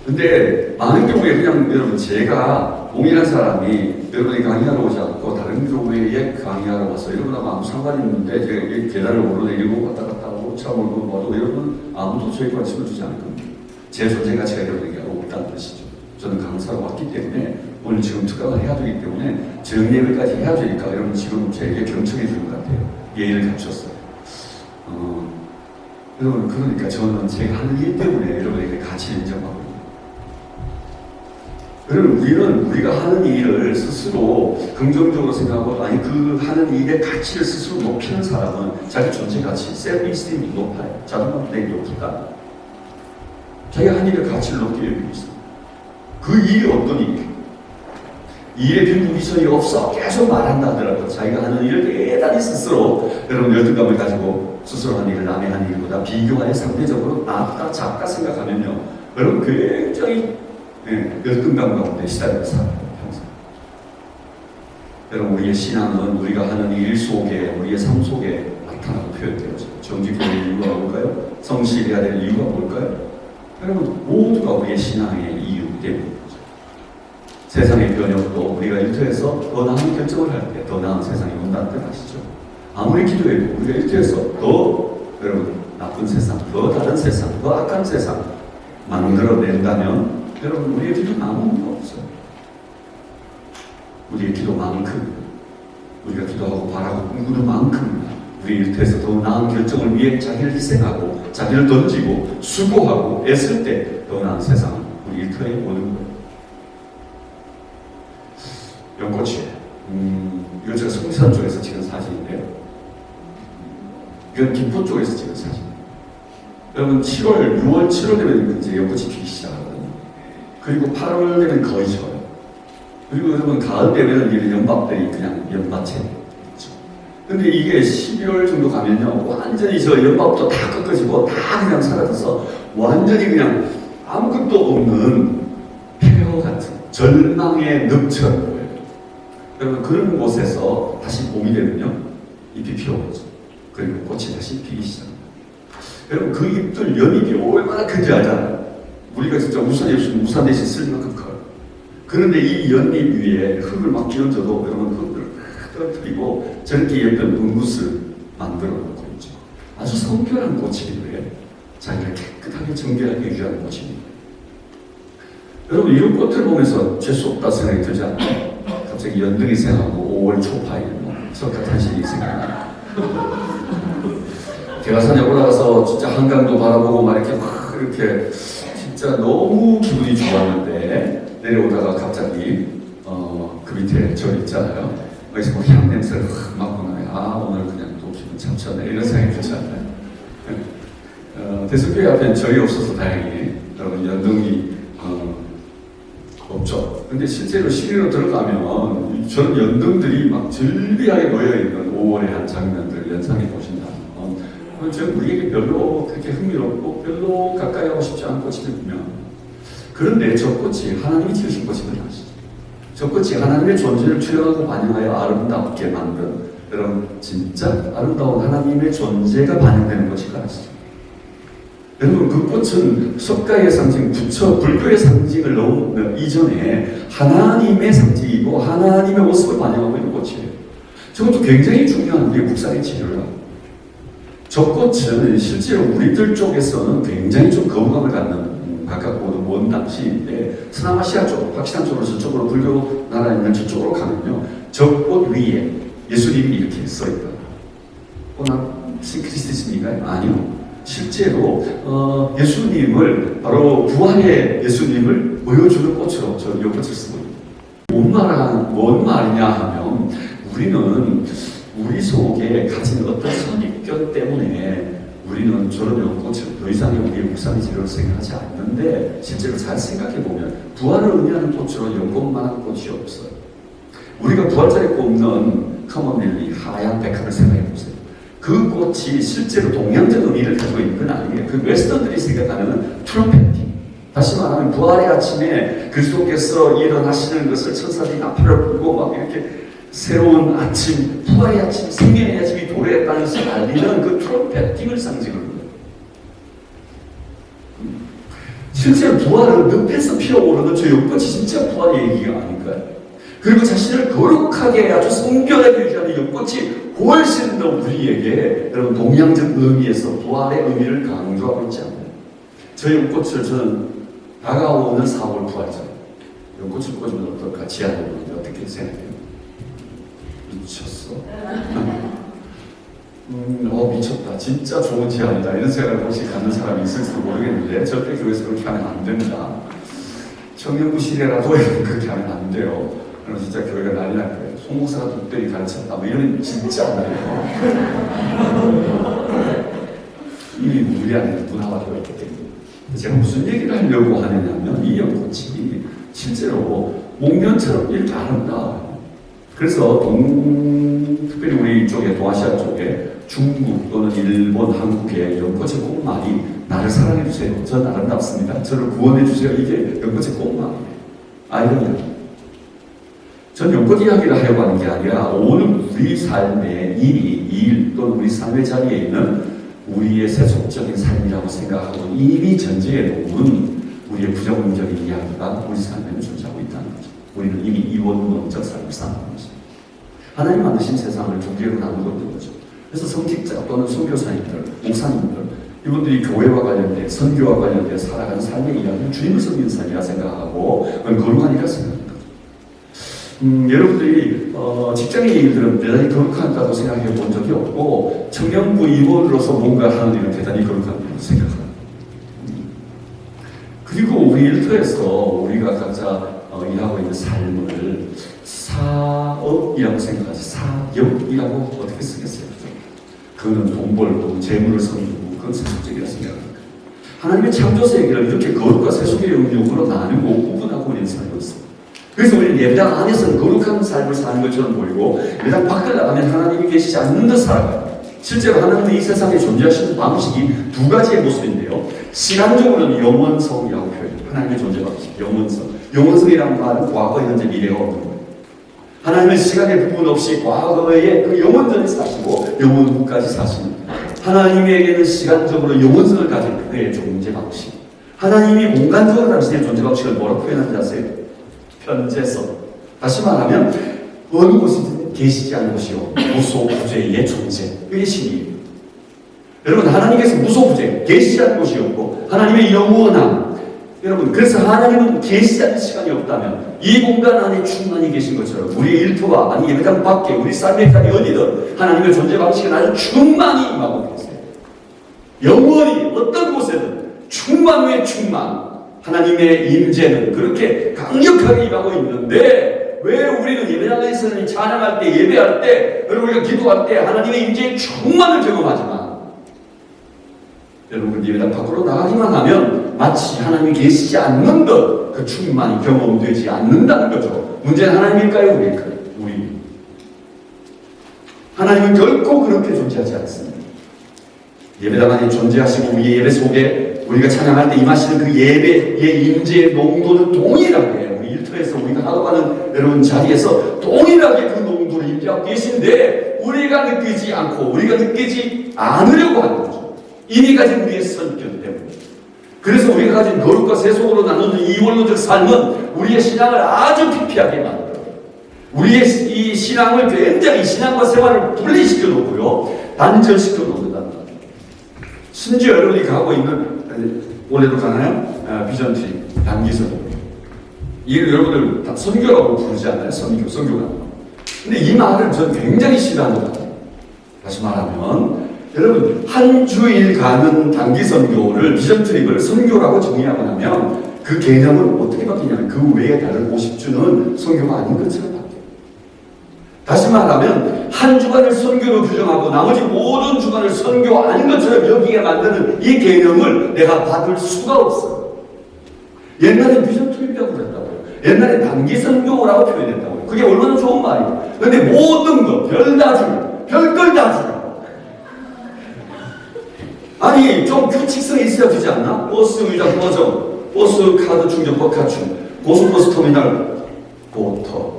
근데 많은 경우에 그냥 여러분 제가 동일한 사람이 여러분이 강의하러 오지 않고 다른 교회에 강의하러 와서 여러분하고 아무 상관이 없는데 제가 여기 계단을 오르내리고 왔다 갔다 하고 차 몰고 와도 여러분 아무도 저에 관심을 주지 않을 겁니다. 제 존재 가치가 여러분에게 없다는 뜻이죠. 저는 강사로 왔기 때문에 오늘 지금 특강을 해야 되기 때문에 정예회까지 해야 되니까 여러분 지금 제게 경청해 주는 것 같아요. 예의를 갖췄어요. 여러분 그러니까 저는 제가 하는 일 때문에 여러분에게 가치를 인정하고 여러분 우리가 하는 일을 스스로 긍정적으로 생각하고 아니 그 하는 일의 가치를 스스로 높이는 사람은 자기 존재 가치, 셀프 이스템이 높아요. 자존감이 높을까? 자기가 한 일의 가치를 높게 여기고 있어요. 그 일이 어떤 일이에요? 일에 빈 미션이 없어 계속 말한다 하더라도 자기가 하는 일을 대단히 스스로 여러분 열등감을 가지고 스스로 하는 일을 남의 하는 일보다 비교하여 상대적으로 낫다 작다 생각하면요 여러분 굉장히 열등감 가운데 시달려 살아요 항상. 여러분 우리의 신앙은 우리가 하는 일 속에 우리의 삶 속에 나타나고 표현되어져요. 정직해야 될 이유가 뭘까요? 성실해야 될 이유가 뭘까요? 여러분 모두가 우리의 신앙의 이유 때문입니다. 세상의 변혁도 우리가 일터에서 더 나은 결정을 할 때 더 나은 세상이 온다는 뜻 아시죠? 아무리 기도해도 우리가 일터에서 더 여러분 나쁜 세상, 더 다른 세상, 더 악한 세상 만들어낸다면 여러분 우리의 기도 남은 거 없어요. 우리의 기도만큼 우리가 기도하고 바라고 꿈꾸는 만큼 우리 일터에서 더 나은 결정을 위해 자기를 희생하고 자기를 던지고 수고하고 애쓸 때 더 나은 세상은 우리 일터에 오는 거예요. 연꽃이 이거 제가 성산 쪽에서 찍은 사진인데요. 이건 김포 쪽에서 찍은 사진이에요. 여러분 7월, 6월, 7월 되면 이제 연꽃이 피기 시작하거든요. 그리고 8월 되면 거의 져요. 그리고 여러분 가을 되면 이런 연밥들이 그냥 연밭에 있죠. 근데 이게 12월 정도 가면요 완전히 저 연밥도 다 꺾어지고 다 그냥 사라져서 완전히 그냥 아무것도 없는 폐허 같은 절망의 늪처럼 보여요. 여러분 그런 곳에서 다시 봄이 되면요 잎이 피어오죠. 그리고 꽃이 다시 피기 시작합니다. 여러분 그 잎들 연잎이 얼마나 큰지 알잖아요. 우리가 진짜 우산이 없으면 우산 대신 쓸 만큼 커요. 그런데 이 연잎 위에 흙을 막 끼얹어도 여러분 흙을 떨어뜨리고 저렇게 예쁜 분무스를 만들어 놓고 있죠. 아주 성결한 꽃이고요. 자기가 깨끗하게 정결하게 유지하는 꽃입니다. 여러분 이런 꽃을 보면서 재수 없다 생각이 들지 않나요? 갑자기 연등이 생각하고 5월 초파일 석가탄신이 생각나요. 대가산에 올라가서 진짜 한강도 바라보고 막 이렇게 진짜 너무 기분이 좋았는데 내려오다가 갑자기 그 밑에 절 있잖아요. 거기서 뭐 향 냄새를 확 맡고 나면 아 오늘 그냥 또 기분 참쳤네 이런 생각이 들지 않나요? 대승교회 앞엔 절이 없어서 다행히 여러분 연등이 없죠. 근데 실제로 시내로 들어가면 저런 연등들이 막 즐비하게 모여있는 5월의 한 장면들 연상해 보신다면 저는 우리에게 별로 그렇게 흥미롭고 별로 가까이 하고 싶지 않은 꽃이거든요. 그런데 저 꽃이 하나님이 지으신 꽃임을 아시죠? 저 꽃이 하나님의 존재를 투영하고 반영하여 아름답게 만든 여러분 진짜 아름다운 하나님의 존재가 반영되는 것인 걸 아시죠? 여러분 그 꽃은 석가의 상징, 부처, 불교의 상징을 넣은 이전에 하나님의 상징이고 하나님의 모습을 반영하고 있는 꽃이에요. 저것도 굉장히 중요한 우리의 묵상의 치료를 하고 저 꽃은 실제로 우리들 쪽에서는 굉장히 좀 거부감을 갖는 가깝고도 먼 당시인데 서남아시아 쪽, 파키스탄 쪽으로 저쪽으로 불교 나라 있는 저쪽으로 가면요 저 꽃 위에 예수님이 이렇게 써있다. 나 신크리스트입니까? 아니요. 실제로 예수님을 바로 부활의 예수님을 보여주는 꽃으로 저는 이 꽃을 쓰고 있습니다. 뭔 말이냐 하면 우리는 우리 속에 가진 어떤 선입견 때문에 우리는 저런 연꽃을 더 이상의 우리의 묵상의 재료로 생각하지 않는데 실제로 잘 생각해보면 부활을 의미하는 꽃으로 연꽃만한 꽃이 없어요. 우리가 부활절에 꼽는 커먼릴리 하얀 백합을 생각해보세요. 그 꽃이 실제로 동양적 의미를 가지고 있는 건 아니에요. 그 웨스턴들이 생각하는 트럼펫팅, 다시 말하면 부활의 아침에 그리스도께서 일어나시는 것을 천사들이 나팔을 불고 막 이렇게 새로운 아침, 부활의 아침, 생명의 아침이 도래했다는 것을 알리는 그 트럼펫 띵을 상징합니다. 실제로 부활은 늪에서 피어오르는 저 연꽃이 진짜 부활의 얘기가 아닐까요? 그리고 자신을 거룩하게 아주 성결하게 유지하는 연꽃이 훨씬 더 우리에게 여러분 동양적 의미에서 부활의 의미를 강조하고 있지 않나요? 저 연꽃을 저는 다가오는 4월 부활절 연꽃을 꽂으면 어떨까? 지하에 어떻게 생각해요? 미쳤어? 미쳤다. 진짜 좋은 제안이다. 이런 생각을 혹시 갖는 사람이 있을지도 모르겠는데 절대 교회에서 그렇게 하면 안 됩니다. 청년부 시대라도 그렇게 하면 안 돼요. 그럼 진짜 교회가 난리 날 거예요. 송 목사가 독대리 가르쳤다. 뭐 이러면 진짜 안 돼요. 이미 우리 안에 문화화되어 있기 때문에. 제가 무슨 얘기를 하려고 하느냐면 이 연꽃이 실제로 목련처럼 이렇게 아름다워요. 그래서 특별히 우리 이쪽에 동아시아 쪽에 중국 또는 일본, 한국의 연꽃의 꽃말이 나를 사랑해주세요. 전 아름답습니다. 저를 구원해주세요. 이게 연꽃의 꽃말이에요. 아이러니야. 전 연꽃 이야기를 하려고 하는 게 아니라 오늘 우리 삶의 일 또는 우리 삶의 자리에 있는 우리의 세속적인 삶이라고 생각하고 이미 전제에 놓은 우리의 부정적인 이야기가 우리 삶에는 존재하고 있다는 거죠. 우리는 이미 이원론적 삶을 사는 거죠. 하나님 만드신 세상을 두 개로 나누고 있는 거죠. 그래서 성직자 또는 선교사님들, 목사님들 이분들이 교회와 관련된 선교와 관련된 살아가는 삶의 이야기는 주님을 섬기는 삶이라 생각하고 그건 거룩하니까 생각합니다. 여러분들이 직장의 일들은 대단히 거룩하다고 생각해 본 적이 없고 청년부 임원으로서 뭔가 하는 일은 대단히 거룩하다고 생각합니다. 그리고 우리 일터에서 우리가 각자 일하고 있는 삶을 사업이라고 생각하지 사역이라고 어떻게 쓰겠어요? 그거는 돈 벌고 재물을 섬기고 그건 세속적이라 생각합니다. 하나님의 창조 세계를 이렇게 거룩과 세속의 영역으로 나누고 구분하고 있는 살고 있습니다. 그래서 우리는 예배당 안에서는 거룩한 삶을 사는 것처럼 보이고 예배당 밖을 나가면 하나님이 계시지 않는 듯 살아가요. 실제로 하나님은 이 세상에 존재하시는 방식이 두 가지의 모습인데요. 시간적으로는 영원성이라고 표현해요. 하나님의 존재 방식, 영원성. 영원성이라는 말은 과거, 현재, 미래가 없는 거예요. 하나님은 시간의 부분 없이 과거에 그 영원전에 사시고 영원 후까지 사십니다. 하나님에게는 시간적으로 영원성을 가진 그의 존재 방식. 하나님이 공간적으로 당신의 존재 방식을 뭐라고 표현하는지 아세요? 편재성. 다시 말하면 어느 곳이든 계시지 않은 곳이요 무소부재의 존재. 그게 신이에요. 여러분 하나님께서 무소부재 계시지 않은 곳이 없고 하나님의 영원함. 여러분 그래서 하나님은 계시지 않는 시간이 없다면 이 공간 안에 충만히 계신 것처럼 우리의 일터와 아니 예배당 밖에 우리 삶의 자리 어디든 하나님의 존재 방식은 아주 충만히 임하고 계세요. 영원히 어떤 곳에든 충만 후에 충만 하나님의 임재는 그렇게 강력하게 임하고 있는데 왜 우리는 예배당에서는 찬양할 때 예배할 때 여러분 우리가 기도할 때 하나님의 임재의 충만을 경험하지만 여러분 예배당 밖으로 나가기만 하면 마치 하나님이 계시지 않는 것 그 충만이 경험되지 않는다는 거죠. 문제는 하나님일까요? 우리일까요? 우리. 하나님은 결코 그렇게 존재하지 않습니다. 예배당 안에 존재하시고 우리의 예배 속에 우리가 찬양할 때 임하시는 그 예배의 임재의 농도는 동일하게 우리 일터에서 우리가 하고 가는 여러분 자리에서 동일하게 그 농도를 임재하고 계신데 우리가 느끼지 않고 우리가 느끼지 않으려고 하는 거죠. 이미 가진 우리의 선견 때문에. 그래서 우리가 가진 거룩과 세속으로 나누는 이원론적 삶은 우리의 신앙을 아주 피폐하게 만들어요. 우리의 이 신앙을 굉장히 신앙과 생활을 분리시켜 놓고요. 단절시켜 놓는다는 거예요. 심지어 여러분이 가고 있는 올해도 가나요? 비전트리 단기선. 이걸 여러분들 다 선교라고 부르지 않나요? 선교가. 근데 이 말을 저는 굉장히 싫어하는 것 같아요. 다시 말하면 여러분 한 주일 가는 단기 선교를 비전 트립을 선교라고 정의하고 나면 그 개념은 어떻게 바뀌냐면 그 외에 다른 50주는 선교가 아닌 것처럼 바뀌어요. 다시 말하면 한 주간을 선교로 규정하고 나머지 모든 주간을 선교 아닌 것처럼 여기게 만드는 이 개념을 내가 받을 수가 없어요. 옛날에 비전 트립이라고 그랬다고요. 옛날에 단기 선교라고 표현했다고요. 그게 얼마나 좋은 말이에요. 그런데 모든 것 별 다 주고 별걸 다 주고 아니 좀 규칙성이 있어야 되지 않나? 버스 의자 꺼져 버스 카드 충전법 갖춘 고속버스 터미널 고터.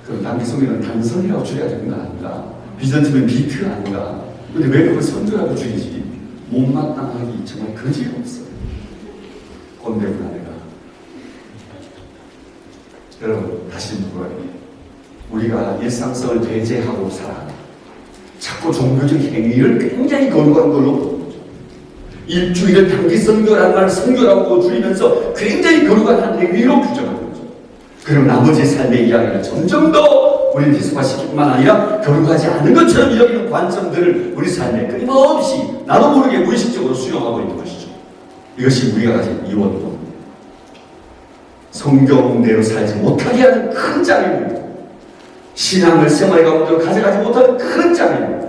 그 단기성에는 단선이라고 줄여야 되는 거 아닌가? 비전팀은 비트 아닌가? 근데 왜 그걸 선두라고 줄이지? 못마땅하기 정말 거지없어요. 꼰대 문화가. 여러분 다시 물어요. 우리가 일상성을 배제하고 살아. 자꾸 종교적 행위를 굉장히 거룩한 걸로 보는 거죠. 일주일을 단기 선교라는 말 선교라고 줄이면서 굉장히 거룩한 한 행위로 규정하는 거죠. 그리고 나머지 삶의 이야기를 점점 더 우리는 희소화시킬 뿐만 아니라 거룩하지 않은 것처럼 여기는 관점들을 우리 삶에 끊임없이 나도 모르게 무의식적으로 수용하고 있는 것이죠. 이것이 우리가 가진 이원론. 성경대로 살지 못하게 하는 큰 장애입니다. 신앙을 생활 가운데 가져가지 못하는 큰 장애입니다.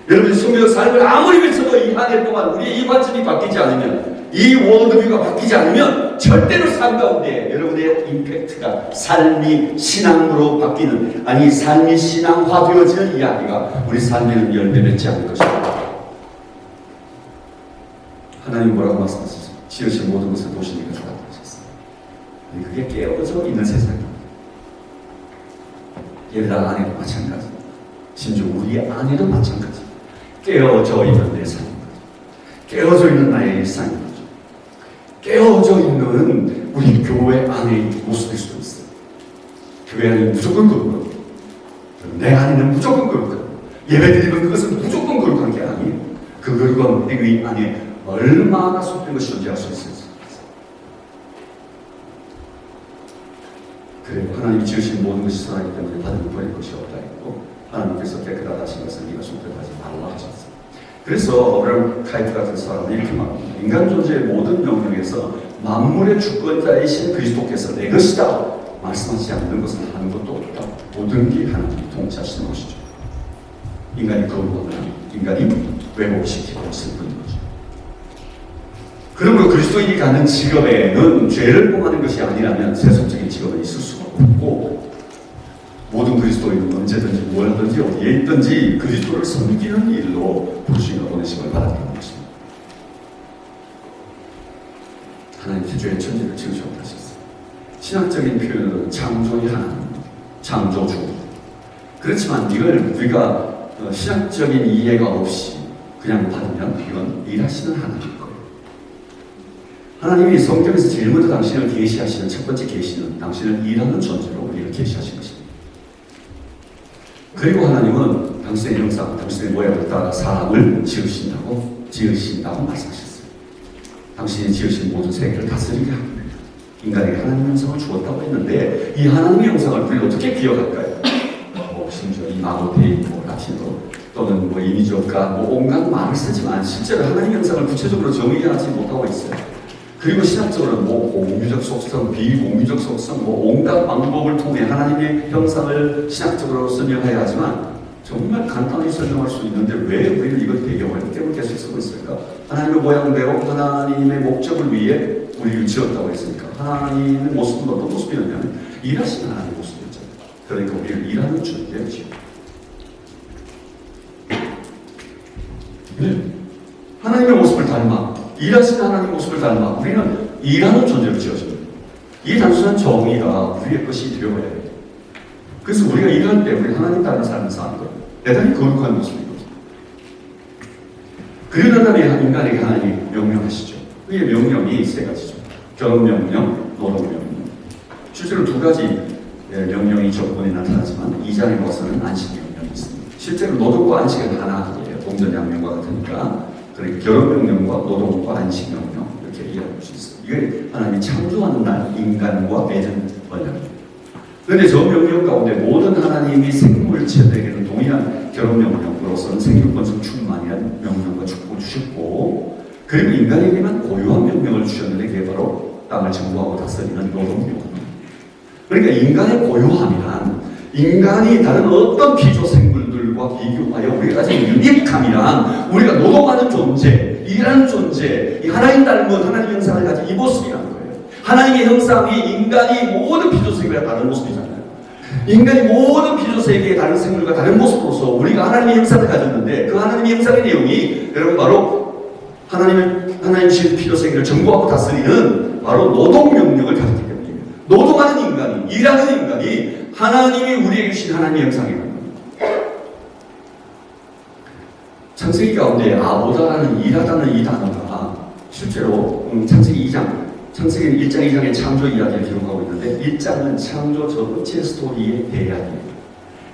여러분이 성경의 삶을 아무리 외쳐도 이 한 해 동안 우리의 이 관점이 바뀌지 않으면, 이 월드뷰가 바뀌지 않으면 절대로 삶 가운데 여러분의 임팩트가 삶이 신앙으로 바뀌는, 아니 삶이 신앙화되어지는 이야기가 우리 삶에는 열매 맺지 않을 것입니다. 하나님 뭐라고 말씀하셨어요? 지으신 모든 것을 보시니까 좋았다 하셨어요. 그게 깨어져 있는 세상입니다. 예배당 안에도 마찬가지입니다. 심지어 우리 안에도 마찬가지입니다. 깨어져 있는 내 삶인 거죠. 깨어져 있는 나의 일상인 거죠. 깨어져 있는 우리 교회 안의 모습일 수도 있어요. 교회 안에는 무조건 거룩하고, 내 안에는 무조건 거룩하고, 예배드리면 그것은 무조건 거룩한 게 아니에요. 그 거룩한 우리 안에 얼마나 속된 것이 존재할 수 있어요. 그래요. 하나님이 지으신 모든 것이 선하기 때문에 받은 버릴 것이 없다 했고, 하나님께서 깨끗하다 하신 것을 네가 속되하지 말라 하셨어요. 그래서 어브라함 카이트 같은 사람은 이렇게 말합니다. 인간 존재의 모든 영역에서 만물의 주권자이신 그리스도께서 내 것이다 말씀하지 않는 것은 하는 것도 없다. 모든 게 하나님이 통치하시는 것이죠. 인간이 거부하거나 인간이 왜곡시키고 슬픈 거죠. 그러므로 그리스도인이 갖는 직업에는 죄를 범하는 것이 아니라면 세속적인 직업은 있을 수가 없고, 모든 그리스도인은 언제든지 뭘 하든지 어디에 있든지 그리스도를 섬기는 일로 부르심과 보내심을 받았다는 것입니다. 하나님 죄의 천지를 지으셨다 하셨어요. 신학적인 표현으로는 창조의 하나님, 창조주. 그렇지만 이걸 우리가 신학적인 이해가 없이 그냥 받으면 이건 일하시는 하나님인 거예요. 하나님이 성경에서 제일 먼저 당신을 계시하시는 첫 번째 계시는 당신을 일하는 존재로 우리를 계시하신 것입니다. 그리고 하나님은 당신의 형상, 당신의 모양을 따라 사람을 지으신다고 말씀하셨어요. 당신이 지으신 모든 세계를 다스리게 합니다. 인간에게 하나님의 형상을 주었다고 했는데 이 하나님의 형상을 우리가 어떻게 기억할까요? 심지어 이 마모테이, 라틴어 또는 이미지어가 온갖 말을 쓰지만 실제로 하나님의 형상을 구체적으로 정의하지 못하고 있어요. 그리고 신학적으로는 공유적 속성, 비공유적 속성, 온갖 방법을 통해 하나님의 형상을 신학적으로 설명해야 하지만 정말 간단히 설명할 수 있는데 왜 우리는 이걸 되게 어렵게 계속 쓰고 있을까? 하나님의 모양대로 하나님의 목적을 위해 우리를 지었다고 했으니까 하나님의 모습은 어떤 모습이냐면 일하시는 하나님의 모습이었죠. 그러니까 우리를 일하는 존재였죠. 네. 하나님의 모습을 닮아, 일하시는 하나님의 모습을 닮아 우리는 일하는 존재로 지어집니다. 이 단순한 정의가 우리의 것이 되어야 해요. 그래서 우리가 일할 때 우리 하나님 닮은 삶을 사는 거예요. 대단히 거룩한 모습이거든요. 그러는 다음에 인간에게 하나님이 명령하시죠. 그의 명령이 세 가지죠. 결혼 명령, 노동 명령. 실제로 두 가지 명령이 조건에 나타나지만 이 장에 와서는 안식 명령이 있습니다. 실제로 노동과 안식은 하나예요. 동전양면과 같으니까. 그러니까 결혼 명령과 노동과 안식 명령 이렇게 이해할 수 있어요. 이게 하나님이 창조하는 날 인간과 맺은 언약입니다. 그런데 저 명령 가운데 모든 하나님이 생물체들에게는 동일한 결혼 명령으로서는 생육번성 충만이란 명령과 축복을 주셨고, 그리고 인간에게만 고유한 명령을 주셨는데 그게 바로 땅을 정복하고 다스리는 노동 명령. 그러니까 인간의 고유함이란 인간이 다른 어떤 피조 생물들과 비교하여 우리가 가진 유니크함이란 우리가 노동하는 존재, 일하는 존재, 이 하나님 닮은 하나님 형상을 가진 이 모습이라는 거예요. 하나님의 형상이 인간이 모든 피조 생물과 다른 모습이잖아요. 인간이 모든 피조 세계의 다른 생물과 다른 모습으로서 우리가 하나님의 형상을 가졌는데 그 하나님의 형상의 내용이 여러분 바로 하나님 주신 필요성을 정부하고 다스리는 바로 노동 명령을 가졌기 때문입니다. 노동하는 인간이, 일하는 인간이 하나님이 우리에게 주신 하나님의 형상이라는 겁니다. 창세기 가운데 아보다라는 일하다는 이 단어가 실제로 창세기 2장, 창세기 1장, 2장의 창조 이야기를 기록하고 있는데 1장은 창조 첫 번째 스토리의 대이야기입니다.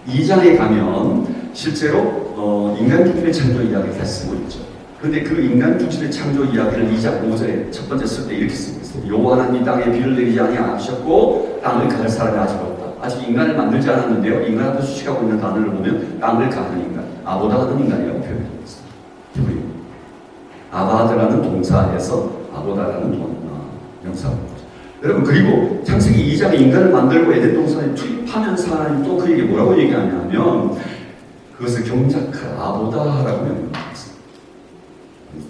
2장에 가면 실제로 인간 중심의 창조 이야기를 다시 쓰고 있죠. 그런데 그 인간 중심의 창조 이야기를 2장 5절에 첫 번째 쓸 때 이렇게 쓰고 있어요. 여호와 하나님이 땅에 비를 내리지 아니하셨고 땅을 가를 사람이 아직 없다. 아직 인간을 만들지 않았는데요. 인간 앞에 수식하고 있는 단어를 보면 땅을 가는 인간, 아보다라는 인간이라고 표현하고 있어요. 아바드라는 동사에서 아보다라는 명사가 나오죠. 여러분, 그리고 창세기 2장에 인간을 만들고 에덴 동산에 투입하면서 하나님 또 그에게 뭐라고 얘기하냐면 그것을 경작할 아보다라고 명명했어요.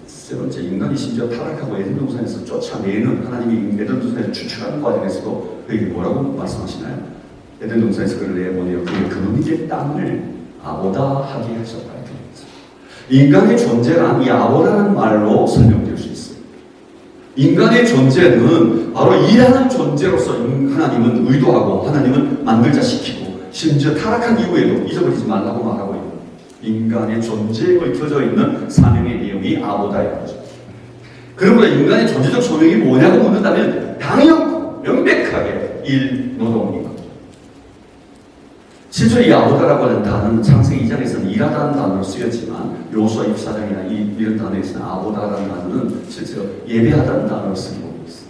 세 번째, 인간이 심지어 타락하고 에덴 동산에서 쫓아내는, 하나님이 에덴 동산에 추출하는 과정에서도 그에게 뭐라고 말씀하시나요? 에덴 동산에서 그를 내보내어 그의 근원이 땅을 아보다하게 하셨다. 인간의 존재란 이 아보다라는 말로 설명될 수 있어요. 인간의 존재는 바로 일하는 존재로서 하나님은 의도하고 하나님은 만들자 시키고 심지어 타락한 이후에도 잊어버리지 말라고 말하고 있는 인간의 존재에 얽혀져 있는 사명의 내용이 아보다의 거죠. 그러므로 인간의 존재적 소명이 뭐냐고 묻는다면 당연하고 명백하게 일, 노동인 거죠. 실제로 이 아보다라고 하는 단어는 창세기 2장에서는 일하다는 단어로 쓰였지만 요수아 24장이나 이런 단어에서는 아보다라는 단어는 실제로 예배하다는 단어로 쓰고 있어요.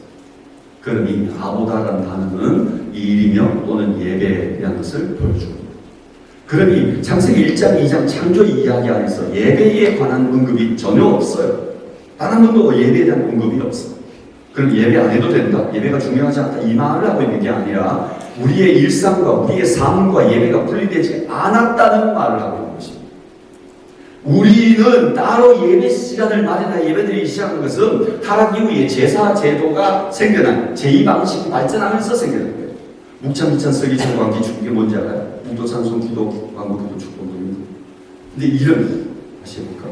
그럼 이 아보다라는 단어는 일이며 또는 예배에 대한 것을 보여줍니다. 그러니 창세기 1장, 2장 창조 이야기 안에서 예배에 관한 언급이 전혀 없어요. 단 한 번도 예배에 대한 언급이 없어요. 그럼 예배 안 해도 된다? 예배가 중요하지 않다? 이 말을 하고 있는 게 아니라 우리의 일상과 우리의 삶과 예배가 분리되지 않았다는 말을 하고 있는 것입니다. 우리는 따로 예배 시간을 마련해 예배드리기 시작한 것은 타락 이후에 제사 제도가 생겨난 제2방식이 발전하면서 생겨난 거예요. 묵찬 서기철 광기 축복이 뭔지 알아요? 묵도산송 기도 광고 기도 축복입니다. 근데 이런 다시 해볼까?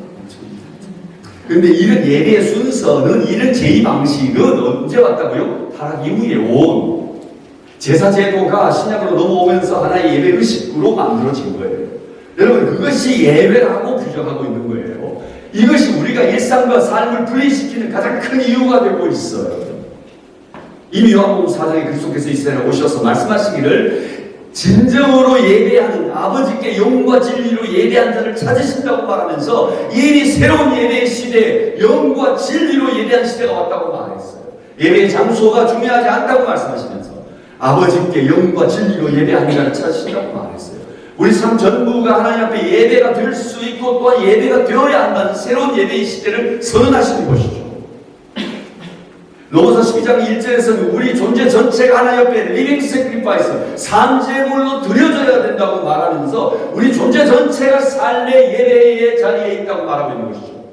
그런데 이런 예배의 순서는 이런 제2방식은 언제 왔다고요? 타락 이후에 온 제사 제도가 신약으로 넘어오면서 하나의 예배 의식으로 만들어진 거예요. 여러분, 그것이 예배라고 규정하고 있는 거예요. 이것이 우리가 일상과 삶을 분리시키는 가장 큰 이유가 되고 있어요. 이미 요한복음 4장에 그리스도께서 이 세상에 오셔서 말씀하시기를 진정으로 예배하는 아버지께 영과 진리로 예배한 자를 찾으신다고 말하면서 이미 새로운 예배의 시대에 영과 진리로 예배한 시대가 왔다고 말했어요. 예배의 장소가 중요하지 않다고 말씀하시면서 아버지께 영과 진리로 예배하는 자를 찾으신다고 말했어요. 우리 삶 전부가 하나님 앞에 예배가 될 수 있고 또한 예배가 되어야 한다는 새로운 예배의 시대를 선언하시는 것이죠. 로마서 12장 1절에서는 우리 존재 전체가 하나님 앞에 리빙 세크리파이스, 산제물로 드려져야 된다고 말하면서 우리 존재 전체가 삶의 예배의 자리에 있다고 말하고 있는 것이죠.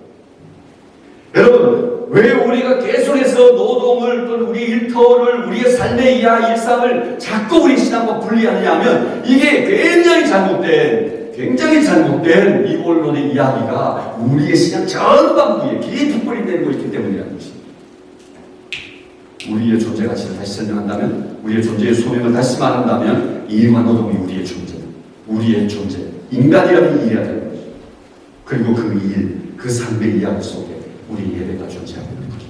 여러분, 왜 우리가 계속해서 노동을 또는 우리 일터를 우리의 삶의 일상을 자꾸 우리 신앙과 분리하느냐 하면 이게 굉장히 잘못된 이 본론의 이야기가 우리의 신앙 전반부에 깊이 뿌리 내리고 있기 때문이라는 것입니다. 우리의 존재 가치를 다시 설명한다면, 우리의 존재의 소명을 다시 말한다면 일과 노동이 우리의 존재, 인간이라는 일이야 되는 거죠. 그리고 그 일, 그 삶의 이야기 속에 우리 예배가 존재하고 있는 거죠.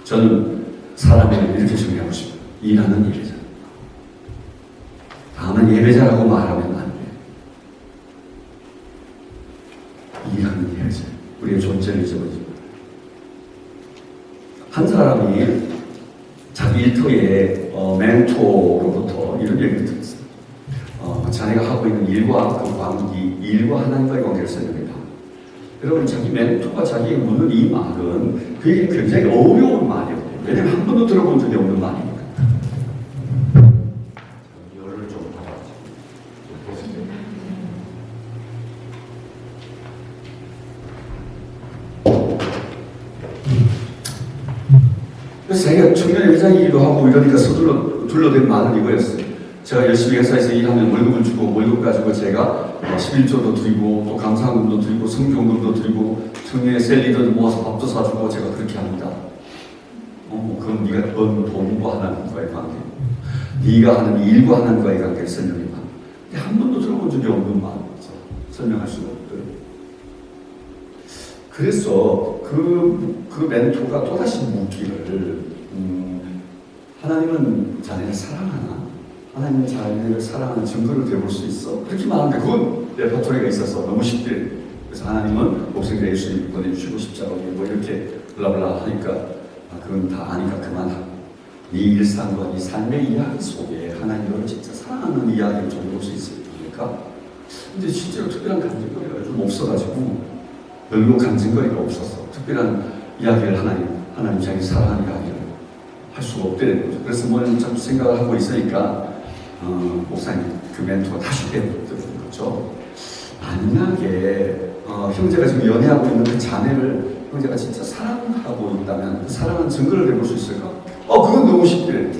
저는 사람을 이렇게 정리하고 싶어요. 일하는 예배자. 다만 예배자라고 말하면 안 돼요. 일하는 예배자. 우리의 존재를 잊어버리죠. 한 사람이 자기 일터의 멘토로부터 이런 얘기를 들었어요. 자기가 하고 있는 일과 그 관계, 일과 하나님과의 관계를 설명해봐. 여러분, 자기 멘토가 자기에게 묻는 이 말은 그게 굉장히 어려운 말이에요. 왜냐하면 한 번도 들어본 적이 없는 말이니까. 열을 좀 받아가지고. 그래서 자기가 청년 회장 일도 하고 이러니까 서둘러 둘러댄 말은 이거였어요. 제가 열심히 회사에서 일하면 월급을 주고 월급 가지고 제가 11조도 드리고 또 감사금도 드리고 성교금도 드리고 청년의 셀리들 모아서 밥도 사주고 제가 그렇게 합니다. 그건 네가 번 돈과 하나님과의 관계, 네가 하는 일과 하나님과의 관계를 설명해봐. 한 번도 들어본 적이 없는 말이죠. 설명할 수가 없고요. 그래서 그 멘토가 또다시 묻기를 하나님은 자네를 사랑하나? 하나님은 자네를 사랑하는 증거를 대볼 수 있어? 그렇게 말하는데 그건 레퍼토리가 있어서 너무 쉽게, 그래서 하나님은 목생자 예수님 보내주시고 십자가에 뭐 이렇게 블라블라 하니까 그건 다 아니까 그만하고 네 일상과 네 삶의 이야기 속에 하나님 너를 진짜 사랑하는 이야기를 좀 볼 수 있을까? 근데 실제로 특별한 간증거리가 좀 없어가지고 별로 간증거리가 없어서 특별한 이야기를 하나님 자기 사랑하는 이야기를 할 수가 없다는 거죠. 그래서 뭐 참 생각을 하고 있으니까 목사님 그 멘토가 다시 배우는 거죠. 만약에 형제가 지금 연애하고 있는 그 자매를 형제가 진짜 사랑하고 있다면 그 사랑은 증거를 내볼 수 있을까? 그건 너무 쉽대.